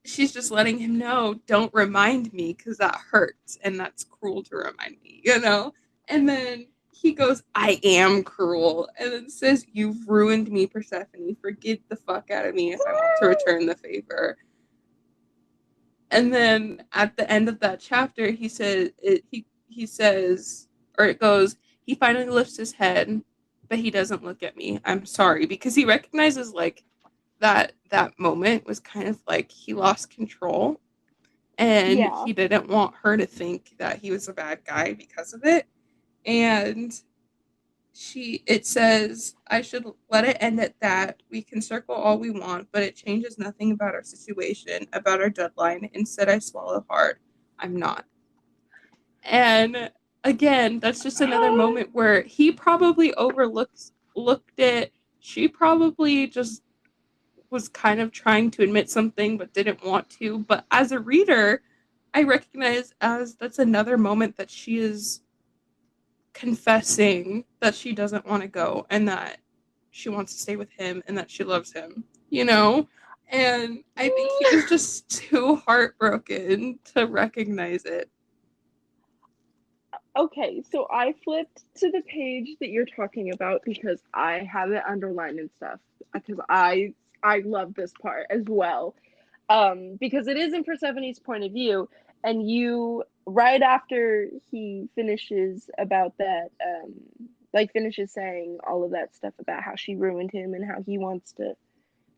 she's just letting him know, don't remind me because that hurts and that's cruel to remind me. And then he goes, I am cruel. And then says, you've ruined me, Persephone. Forgive the fuck out of me if I want to return the favor. And then at the end of that chapter, he says, or it goes, he finally lifts his head, but he doesn't look at me. I'm sorry, because he recognizes like that moment was kind of like he lost control, and Yeah. he didn't want her to think that he was a bad guy because of it. And it says, I should let it end at that. We can circle all we want, but it changes nothing about our situation, about our deadline. Instead, I swallow hard. I'm not. And again, that's just another moment where he probably looked it. She probably just was kind of trying to admit something but didn't want to. But as a reader, I recognize as that's another moment that she is confessing that she doesn't want to go and that she wants to stay with him and that she loves him. And I think he was just too heartbroken to recognize it. Okay, so I flipped to the page that you're talking about because I have it underlined and stuff because I love this part as well. Because it is in Persephone's point of view, and you, right after he finishes about that, like finishes saying all of that stuff about how she ruined him and how he wants to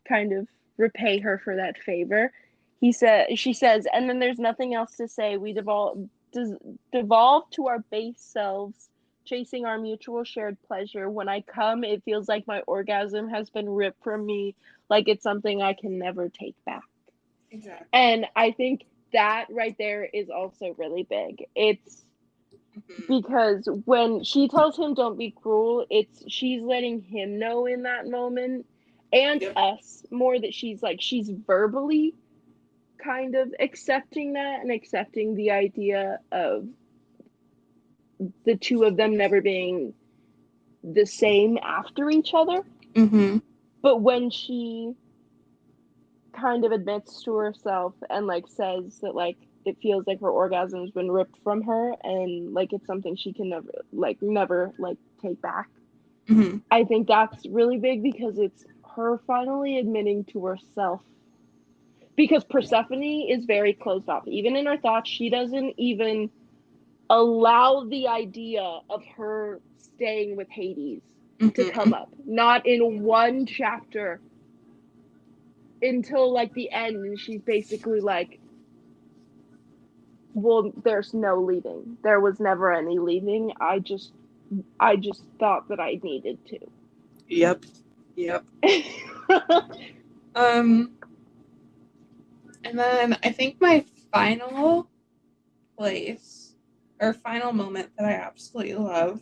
kind of repay her for that favor. She says, and then there's nothing else to say. We devolve to our base selves, chasing our mutual shared pleasure. When I come, it feels like my orgasm has been ripped from me, like it's something I can never take back. Exactly. And I think that right there is also really big. It's because when she tells him don't be cruel, she's letting him know in that moment, and Yep. us more, that she's verbally kind of accepting that and accepting the idea of the two of them never being the same after each other. Mm-hmm. But when she kind of admits to herself and like says that like it feels like her orgasm's been ripped from her and like it's something she can never like take back. Mm-hmm. I think that's really big because it's her finally admitting to herself. Because Persephone is very closed off. Even in her thoughts, she doesn't even allow the idea of her staying with Hades to come Mm-hmm. up. Not in one chapter until like the end. And she's basically like, well, there's no leaving. There was never any leaving. I just thought that I needed to. Yep. Yep. And then I think my final place or final moment that I absolutely love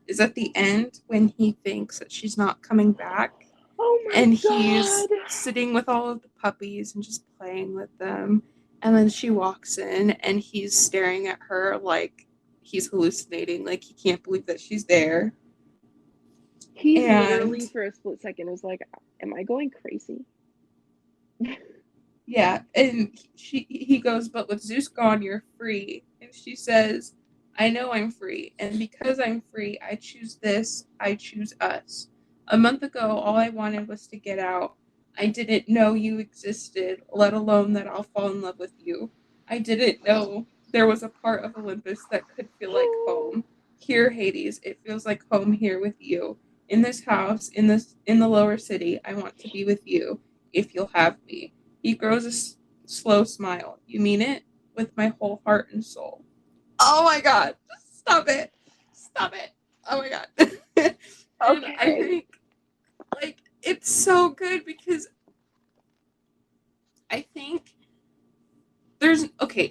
is at the end when he thinks that she's not coming back. Oh my And god. he's sitting with all of the puppies and just playing with them. And then she walks in and he's staring at her like he's hallucinating, like he can't believe that she's there. He And literally for a split second was like, am I going crazy? yeah, and he goes, but with Zeus gone, you're free. And she says, I know I'm free, and because I'm free, I choose this, I choose us. A month ago, all I wanted was to get out. I didn't know you existed, let alone that I'll fall in love with you. I didn't know there was a part of Olympus that could feel like home. Here, Hades, it feels like home here with you. In this house, in the lower city, I want to be with you, if you'll have me. He grows a slow smile. You mean it? With my whole heart and soul. Oh my god. Stop it. Stop it. Oh my god. And I Okay. think, like, it's so good because I think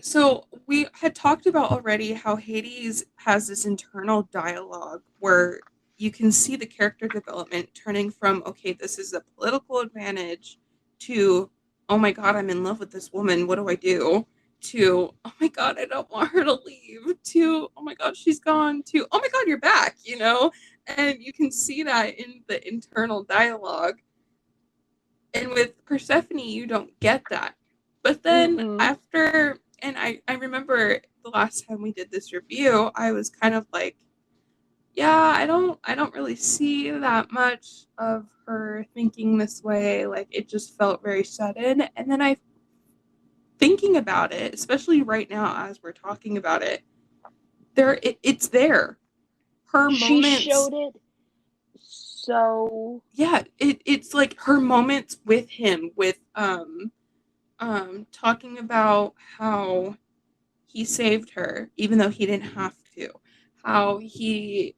so we had talked about already how Hades has this internal dialogue where you can see the character development turning from, okay, this is a political advantage to, oh my god, I'm in love with this woman, what do I do? To, oh my god, I don't want her to leave, to, oh my god, she's gone, to, oh my god, you're back, you know? And you can see that in the internal dialogue. And with Persephone, you don't get that. But then Mm-mm. after, and I remember the last time we did this review, I was kind of like, yeah, I don't really see that much of her thinking this way. Like it just felt very sudden. And then I thinking about it, especially right now as we're talking about it, it's there. Her She moments, showed it so. yeah, it's like her moments with him, with talking about how he saved her even though he didn't have to, how he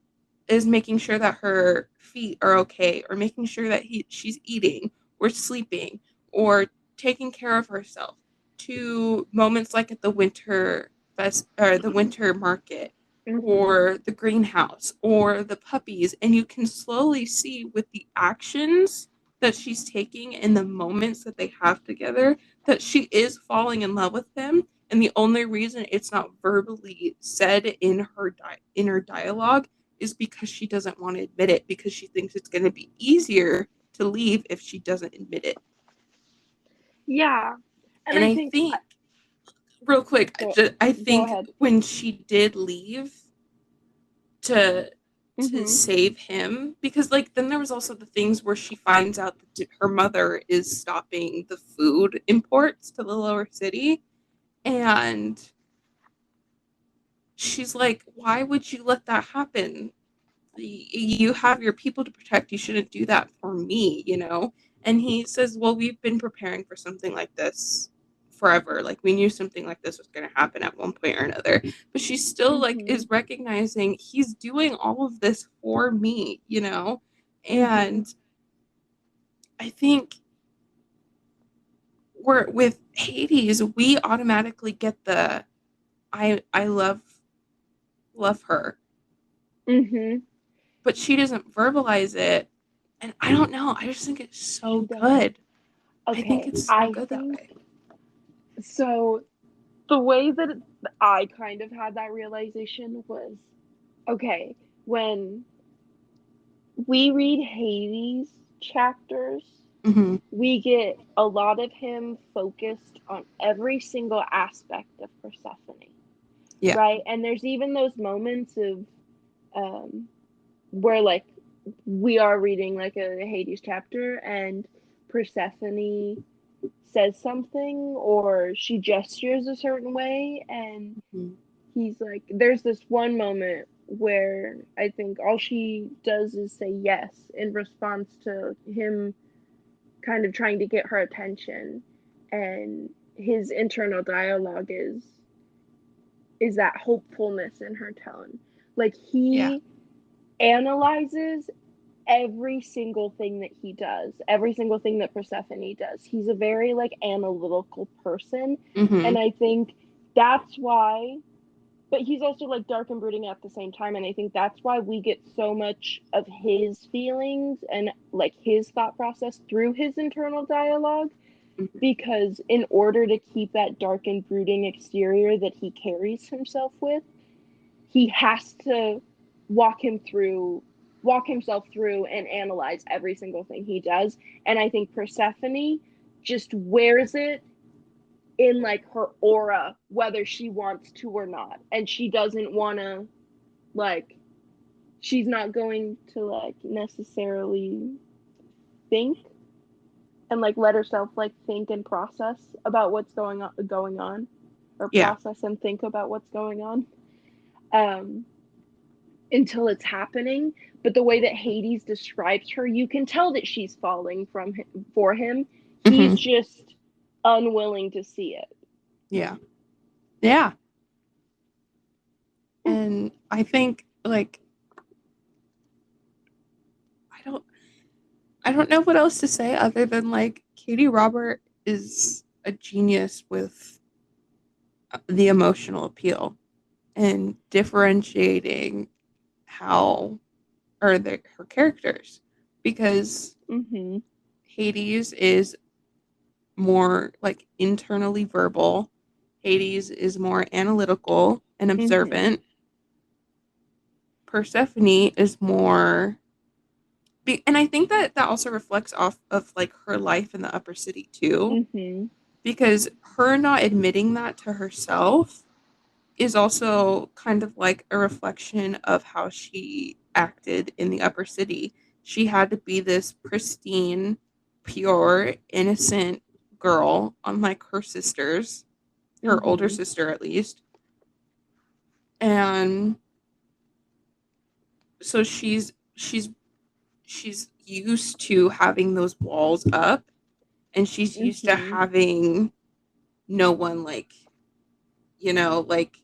is making sure that her feet are okay, or making sure that she's eating or sleeping or taking care of herself, to moments like at the winter fest or the winter market Mm-hmm. or the greenhouse or the puppies, and you can slowly see with the actions that she's taking in the moments that they have together that she is falling in love with him. And the only reason it's not verbally said in her dialogue is because she doesn't want to admit it, because she thinks it's going to be easier to leave if she doesn't admit it. Yeah. And And I I think. think, real quick, Go, I go think ahead. when she did leave to Mm-hmm. save him, because like then there was also the things where she finds out that her mother is stopping the food imports to the lower city, and she's like, why would you let that happen? You have your people to protect. You shouldn't do that for me, you know? And he says, well, we've been preparing for something like this forever. Like we knew something like this was going to happen at one point or another. But she still like Mm-hmm. is recognizing he's doing all of this for me, you know? Mm-hmm. And I think we're with Hades, we automatically get the I love her, Mm-hmm. but she doesn't verbalize it. And I don't know. I just think it's so She doesn't. good. I think Okay. it's so I good that think way. so. The way that I kind of had that realization was okay when we read Hades chapters, Mm-hmm. we get a lot of him focused on every single aspect of Persephone, Yeah. right? And there's even those moments of um, where like we are reading like a Hades chapter and Persephone says something or she gestures a certain way and Mm-hmm. he's like there's this one moment where I think all she does is say yes in response to him kind of trying to get her attention, and his internal dialogue is that hopefulness in her tone. Like Yeah. he analyzes every single thing that he does, every single thing that Persephone does. He's a very like analytical person, Mm-hmm. and I think that's why, but he's also like dark and brooding at the same time, and I think that's why we get so much of his feelings and like his thought process through his internal dialogue, Mm-hmm. because in order to keep that dark and brooding exterior that he carries himself with, he has to walk himself through and analyze every single thing he does. And I think Persephone just wears it in like her aura, whether she wants to or not. And she doesn't want to, like, she's not going to like necessarily think and like let herself like think and process about what's going on, or Yeah. process and think about what's going on. Um until it's happening. But the way that Hades describes her, you can tell that she's falling from him, for him. He's Mm-hmm. just unwilling to see it. Yeah. Yeah. And I think like I don't I don't know what else to say other than like Katee Robert is a genius with the emotional appeal and differentiating how or her characters, because Mm-hmm. Hades is more like internally verbal. Hades is more analytical and Mm-hmm. observant. Persephone is more and I think that that also reflects off of like her life in the upper city too, Mm-hmm. because her not admitting that to herself is also kind of like a reflection of how she acted in the upper city. She had to be this pristine, pure, innocent girl, unlike her sisters, her older Mm-hmm. sister at least. And so she's used to having those walls up, and she's used to Mm-hmm. having no one like, like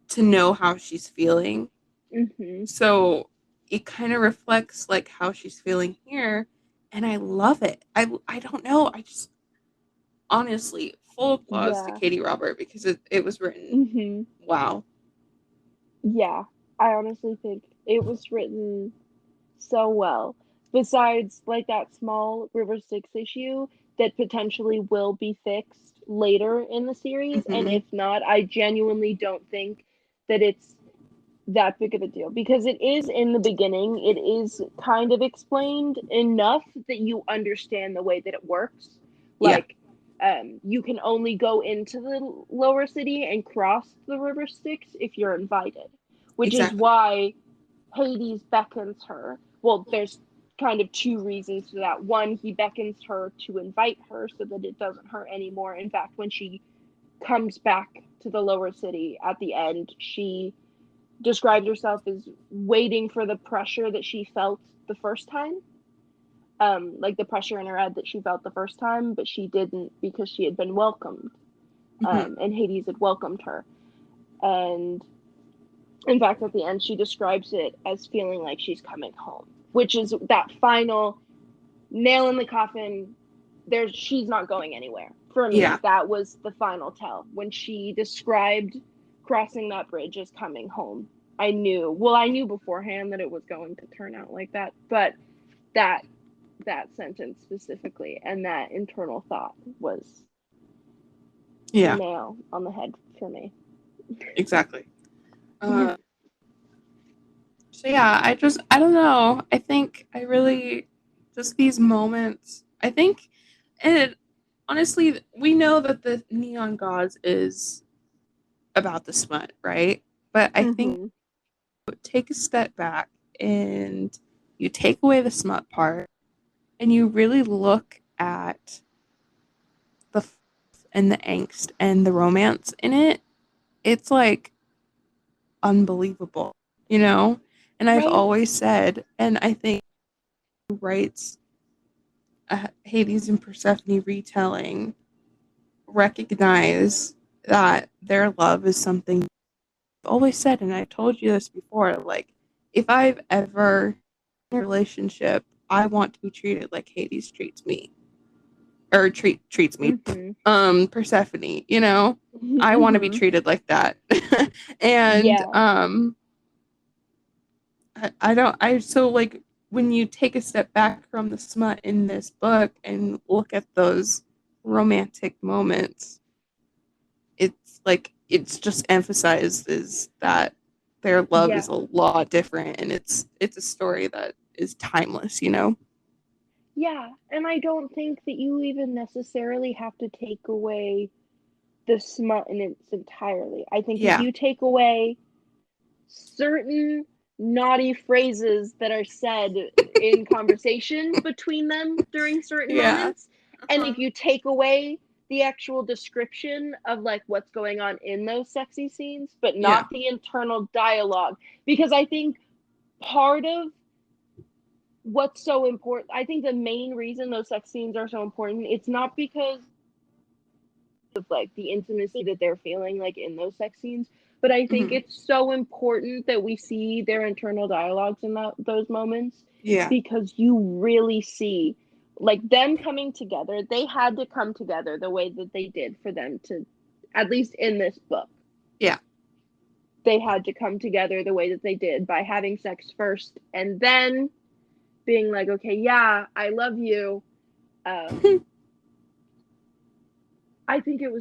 to know how she's feeling. Mm-hmm. So it kind of reflects like how she's feeling here, and I love it. I don't know. I just honestly full applause to Yeah. Katee Robert because it was written. Mm-hmm. Wow. Yeah. I honestly think it was written so well. Besides, like that small River Styx issue that potentially will be fixed later in the series, and Mm-hmm. if not, I genuinely don't think that it's that big of a deal, because it is in the beginning. It is kind of explained enough that you understand the way that it works. Yeah. Like, you can only go into the lower city and cross the River Styx if you're invited, which is Exactly. why Hades beckons her. Well, there's kind of two reasons for that. One, he beckons her to invite her so that it doesn't hurt anymore. In fact, when she comes back to the lower city at the end, she describes herself as waiting for the pressure that she felt the first time. Like the pressure in her head that she felt the first time, but she didn't because she had been welcomed. Mm-hmm. And Hades had welcomed her. And in fact, at the end, she describes it as feeling like she's coming home, which is that final nail in the coffin. She's not going anywhere. For Yeah. me, that was the final tell when she described crossing that bridge as coming home. I knew beforehand that it was going to turn out like that, but that that sentence specifically and that internal thought was the Yeah. nail on the head for me. Exactly. So yeah, I don't know. I think I really just these moments. I think, and honestly, we know that the Neon Gods is about the smut, right? But I think Mm-hmm. take a step back and you take away the smut part and you really look at the and the angst and the romance in it. It's like unbelievable, you know? And I've Right. always said, and I think who writes a Hades and Persephone retelling recognize that their love is something I've always said, and I told you this before. Like, if I've ever relationship, I want to be treated like Hades treats me. Or treats me. Persephone, you know? I want to be treated like that. And Yeah. so like when you take a step back from the smut in this book and look at those romantic moments, it's just emphasizes that their love is a lot different, and it's a story that is timeless, you know? Yeah, and I don't think that you even necessarily have to take away the smut in its entirely. I think if you take away certain naughty phrases that are said in conversation between them during certain moments, and if you take away the actual description of like what's going on in those sexy scenes, but not the internal dialogue, because I think part of what's so important, I think the main reason those sex scenes are so important, it's not because of like the intimacy that they're feeling like in those sex scenes, but I think it's so important that we see their internal dialogues in those moments, because you really see like them coming together. They had to come together the way that they did for them to, at least in this book, they had to come together the way that they did by having sex first and then being like, okay, yeah, I love you. I think it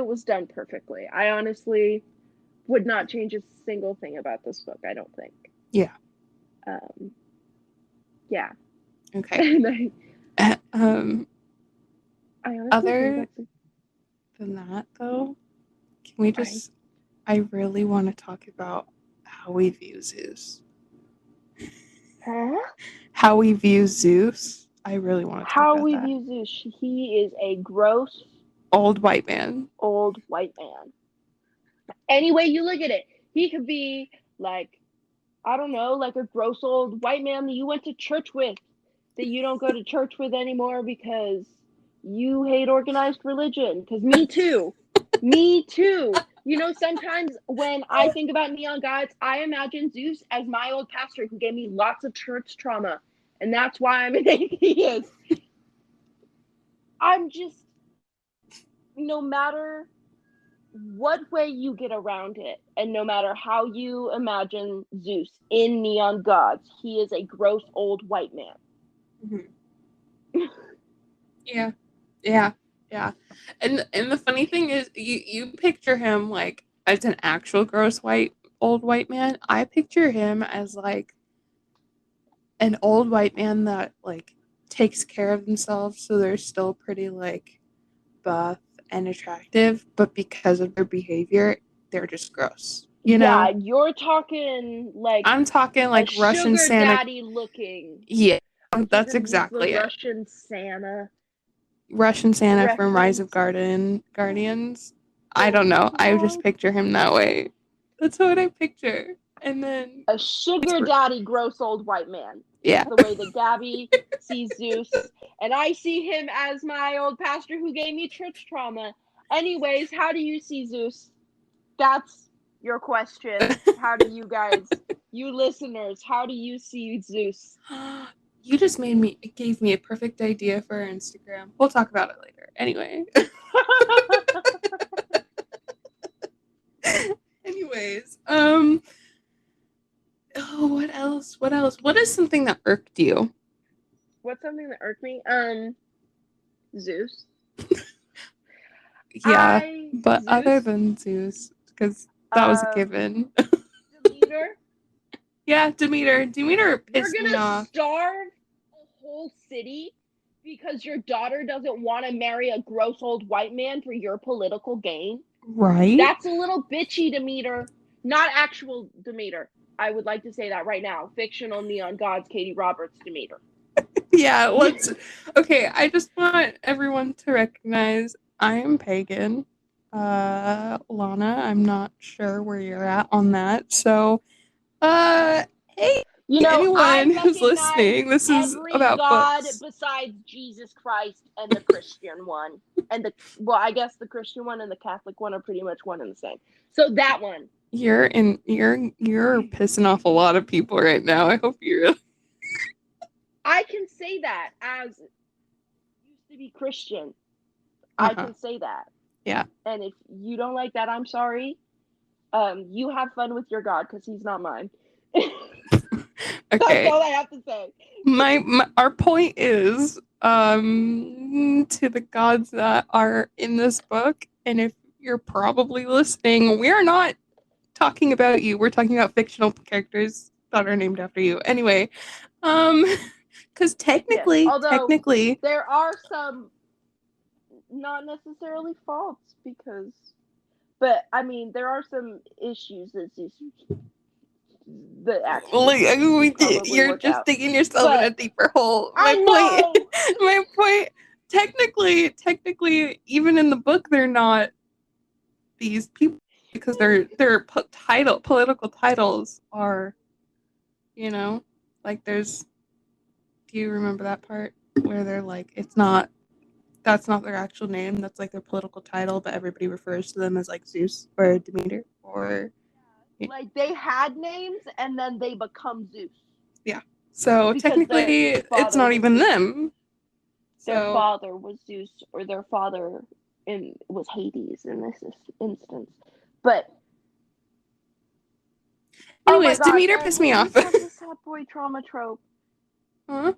was done perfectly. I honestly would not change a single thing about this book, I don't think. Yeah. Yeah. Okay. Other than that, though, can we just? I really want to talk about how we view Zeus. Huh? How we view Zeus. I really want to talk about that. How we view Zeus. He is a gross old white man. Old white man. Any way you look at it, he could be like, I don't know, like a gross old white man that you went to church with, that you don't go to church with anymore because you hate organized religion. Because me too. Me too. You know, sometimes when I think about neon gods, I imagine Zeus as my old pastor who gave me lots of church trauma. And that's why I'm an atheist. I'm just, no matter what way you get around it, and no matter how you imagine Zeus in neon gods, he is a gross old white man. Yeah. And the funny thing is, you picture him like as an actual gross old white man. I picture him as like an old white man that like takes care of themselves, so they're still pretty like buff and attractive, but because of their behavior, they're just gross. You know? Yeah, you're talking like, I'm talking like Russian sugar Santa daddy looking. Yeah, that's exactly it. Russian Santa. Russian Santa from Rise of Guardians. I don't know. I just picture him that way. That's what I picture. And then a sugar daddy gross old white man. Yeah. The way that Gabby sees Zeus. And I see him as my old pastor who gave me church trauma. Anyways, how do you see Zeus? That's your question. How do you guys, you listeners, how do you see Zeus? You just gave me a perfect idea for our Instagram. We'll talk about it later. Anyway. Anyways, what else? What is something that irked you? What's something that irked me? Zeus. Yeah, but Zeus? Other than Zeus, because that was a given. Demeter. Yeah, Demeter. Demeter pissed me off. You're gonna starve a whole city because your daughter doesn't want to marry a gross old white man for your political gain? Right? That's a little bitchy, Demeter. Not actual Demeter. I would like to say that right now. Fictional neon gods, Katee Roberts, Demeter. Yeah, okay, I just want everyone to recognize I am pagan. Lana, I'm not sure where you're at on that. So, hey, you know, anyone who's listening, this is about God books. Besides Jesus Christ and the Christian one. And I guess the Christian one and the Catholic one are pretty much one and the same. So that one. You're pissing off a lot of people right now. I hope you really say that as used to be Christian. I can say that. Yeah. And if you don't like that, I'm sorry. You have fun with your God, because he's not mine. Okay. That's all I have to say. Our point is to the gods that are in this book, and if you're probably listening, we're not talking about you. We're talking about fictional characters that are named after you. Anyway, because technically, yes, although there are some not necessarily faults, but I mean, there are some issues that you're just digging yourself in a deeper hole. My point. Technically, even in the book, they're not these people, because their political titles are, like there's. Do you remember that part where they're like, that's not their actual name, that's like their political title, but everybody refers to them as like Zeus or Demeter or. Like they had names and then they become Zeus. Yeah. So because technically, it's not even Zeus. them. Their father was Zeus, or their father was Hades in this instance. But anyways, Demeter pissed me off. That's a sad boy trauma trope. Huh?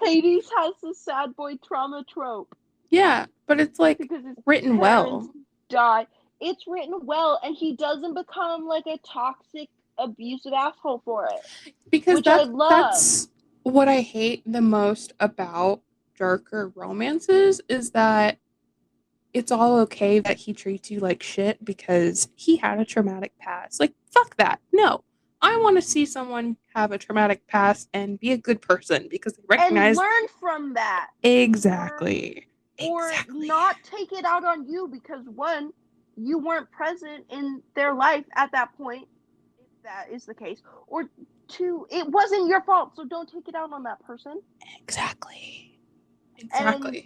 Hades has the sad boy trauma trope. Yeah, but it's like because written well. Die. It's written well, and he doesn't become like a toxic, abusive asshole for it. Because that's what I hate the most about darker romances, is that it's all okay that he treats you like shit because he had a traumatic past. Like, fuck that. No. I want to see someone have a traumatic past and be a good person because they recognize... And learn from that. Exactly. Or not take it out on you because, one, you weren't present in their life at that point, if that is the case. Or two, it wasn't your fault, so don't take it out on that person. Exactly. And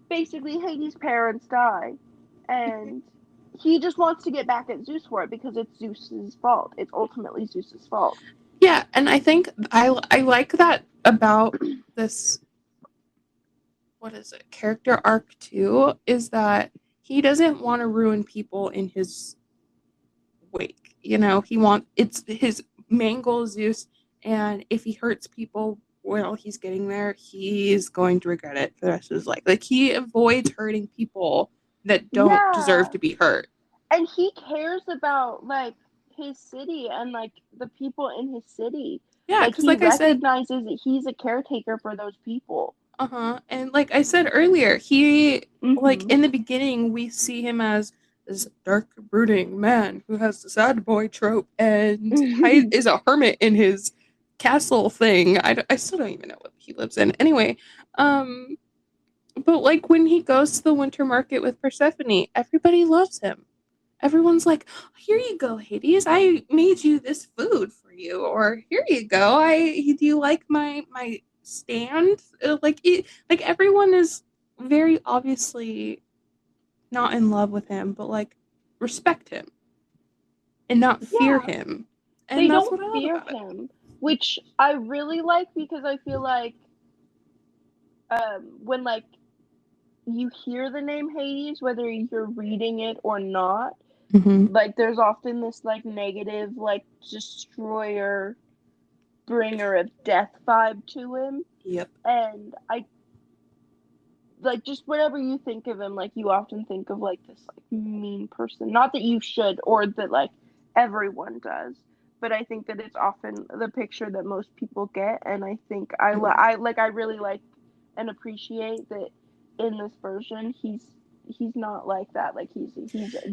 basically, Hades' parents die, and he just wants to get back at Zeus for it because it's Zeus's fault. It's ultimately Zeus's fault. Yeah, and I think I like that about this, what is it, character arc too, is that he doesn't want to ruin people in his wake. It's his main goal is Zeus, and if he hurts people while he's getting there, he's going to regret it for the rest of his life. Like, he avoids hurting people that don't deserve to be hurt. And he cares about, like, his city and, like, the people in his city. Yeah, because he recognizes that he's a caretaker for those people. And like I said earlier, he, like, in the beginning, we see him as this dark, brooding man who has the sad boy trope and is a hermit in his castle thing. I still don't even know what he lives in. Anyway, but, like, when he goes to the winter market with Persephone, everybody loves him. Everyone's like, here you go, Hades, I made you this food for you, or here you go, do you like my stand? Like, everyone is very obviously not in love with him, but, like, respect him and not fear him. And they don't fear him, which I really like, because I feel like when, like, you hear the name Hades, whether you're reading it or not, like, there's often this, like, negative, like, destroyer, bringer of death vibe to him. Yep. And I, like, just whenever you think of him, like, you often think of, like, this, like, mean person. Not that you should, or that, like, everyone does, but I think that it's often the picture that most people get, and I think I really like and appreciate that in this version he's not like that. Like, he's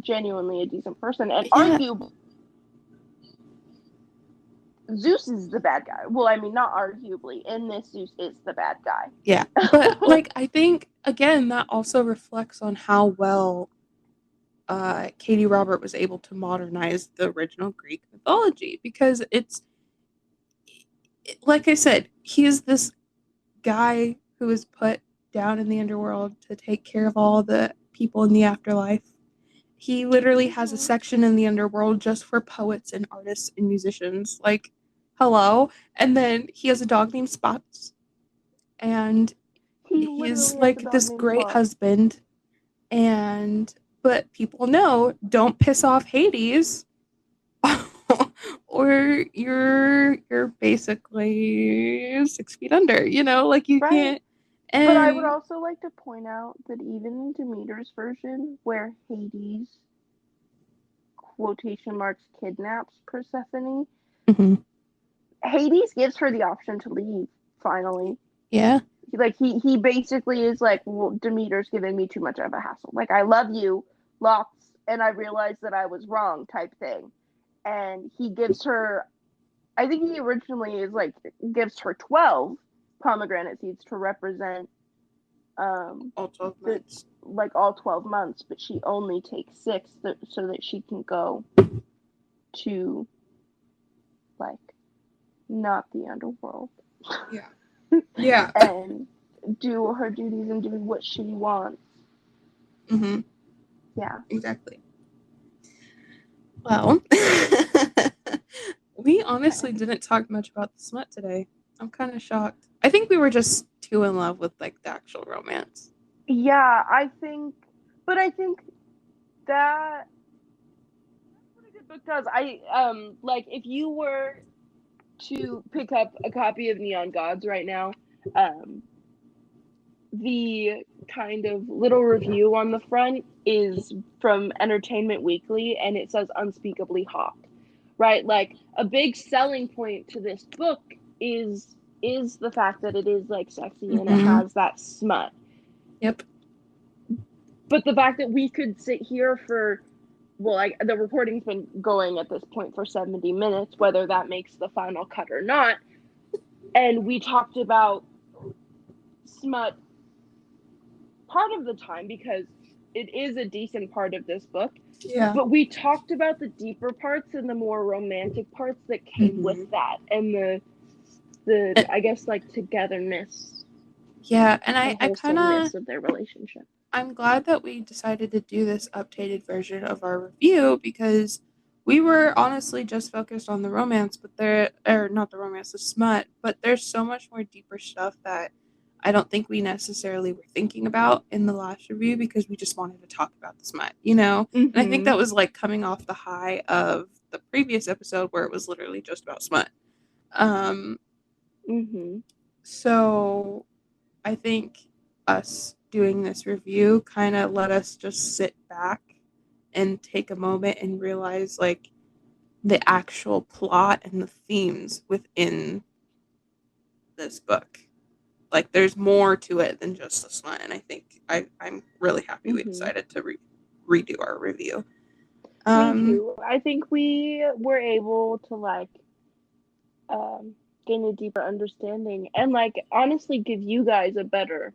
genuinely a decent person, and arguably Zeus is the bad guy. Well, I mean, not arguably. In this, Zeus is the bad guy. Yeah, but, like, I think, again, that also reflects on how well Katee Robert was able to modernize the original Greek mythology, because it's, like I said, he is this guy who is put down in the underworld to take care of all the people in the afterlife. He literally has a section in the underworld just for poets and artists and musicians. Like, hello. And then he has a dog named Spots, and He he's literally has a like dog this named great Spot. husband. And but people know, don't piss off Hades, or you're basically 6 feet under. You know, like you Right. can't. But I would And also like to point out that even in Demeter's version, where Hades, quotation marks, kidnaps Persephone, Mhm. Hades gives her the option to leave, finally. Yeah. Like, he basically is like, well, Demeter's giving me too much of a hassle. Like, I love you, lots, and I realized that I was wrong, type thing. And he gives her, I think he originally is like, gives her 12 pomegranate seeds to represent All 12 the months. like all 12 months, but she only takes 6 so that she can go to like not the underworld. Yeah. Yeah. And do her duties and do what she wants. Mm-hmm. Yeah. Exactly. Well, we honestly didn't talk much about the smut today. I'm kind of shocked. I think we were just too in love with like the actual romance. Yeah, I think that that's what a good book does. Like if you were to pick up a copy of Neon Gods right now, um the kind of little review on the front is from Entertainment Weekly, and it says unspeakably hot. Right? Like a big selling point to this book is the fact that it is like sexy and it Mm-hmm. has that smut. Yep. But the fact that we could sit here for, well, like the recording's been going at this point for 70 minutes, whether that makes the final cut or not, and we talked about smut part of the time because it is a decent part of this book. Yeah. But we talked about the deeper parts and the more romantic parts that came with Mm-hmm. that, and I guess like togetherness Yeah, and and I kind of, wholesomeness of their relationship. I'm glad that we decided to do this updated version of our review, because we were honestly just focused on the romance, but there, or not the romance, the smut, but there's so much more deeper stuff that I don't think we necessarily were thinking about in the last review, because we just wanted to talk about the smut, you know? And I think that was like coming off the high of the previous episode where it was literally just about smut. So I think us doing this review kind of let us just sit back and take a moment and realize like the actual plot and the themes within this book. Like there's more to it than just the smut, and I think I'm really happy we decided to redo our review. Me too. I think we were able to like gain a deeper understanding and like honestly give you guys a better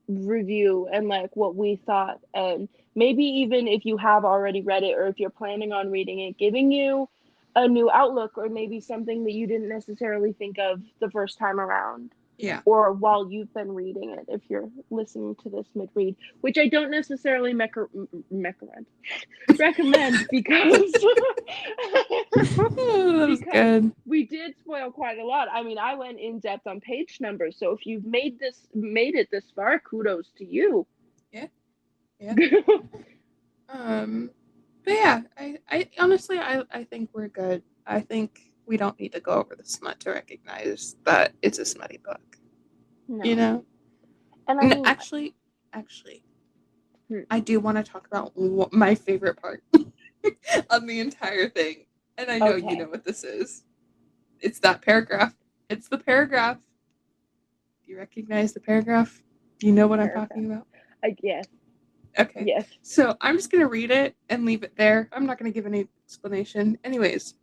review and like what we thought, and maybe even if you have already read it or if you're planning on reading it, giving you a new outlook or maybe something that you didn't necessarily think of the first time around. Yeah. Or while you've been reading it, if you're listening to this mid-read, which I don't necessarily recommend because that was good. we did spoil quite a lot. I mean, I went in depth on page numbers, so if you've made it this far, kudos to you. Yeah. But yeah, I honestly I think we're good. I think we don't need to go over the smut to recognize that it's a smutty book. No. You know? And I mean, actually, I do want to talk about my favorite part of the entire thing. And I know you know what this is. It's that paragraph. It's the paragraph. Do you recognize the paragraph? Do you know what I'm talking about? Yes. Okay. Yes. So I'm just going to read it and leave it there. I'm not going to give any explanation. Anyways,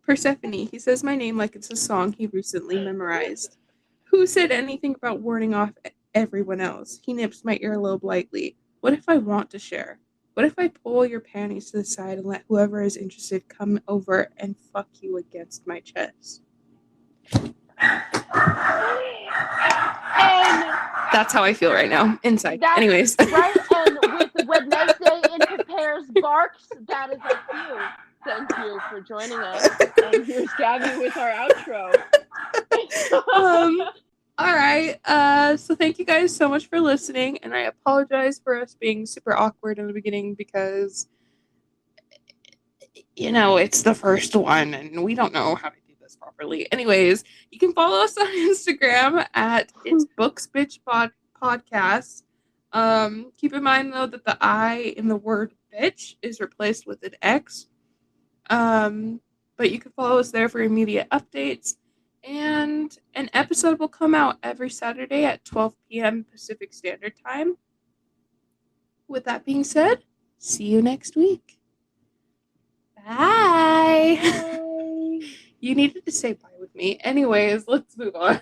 Persephone, he says my name like it's a song he recently memorized. Who said anything about warding off everyone else? He nips my earlobe lightly. What if I want to share? What if I pull your panties to the side and let whoever is interested come over and fuck you against my chest? And that's how I feel right now, inside. Anyways. Right, and with Wednesday in Prepares barks, that is a cue. Thank you for joining us. And here's Gabby with our outro. All right. So thank you guys so much for listening, and I apologize for us being super awkward in the beginning because, it's the first one, and we don't know how to do this properly. Anyways, you can follow us on Instagram at It's Bxtch Podcast. Keep in mind though that the I in the word bitch is replaced with an X. But you can follow us there for immediate updates. And an episode will come out every Saturday at 12 p.m. Pacific Standard Time. With that being said, see you next week. Bye. Bye. You needed to say bye with me. Anyways, let's move on.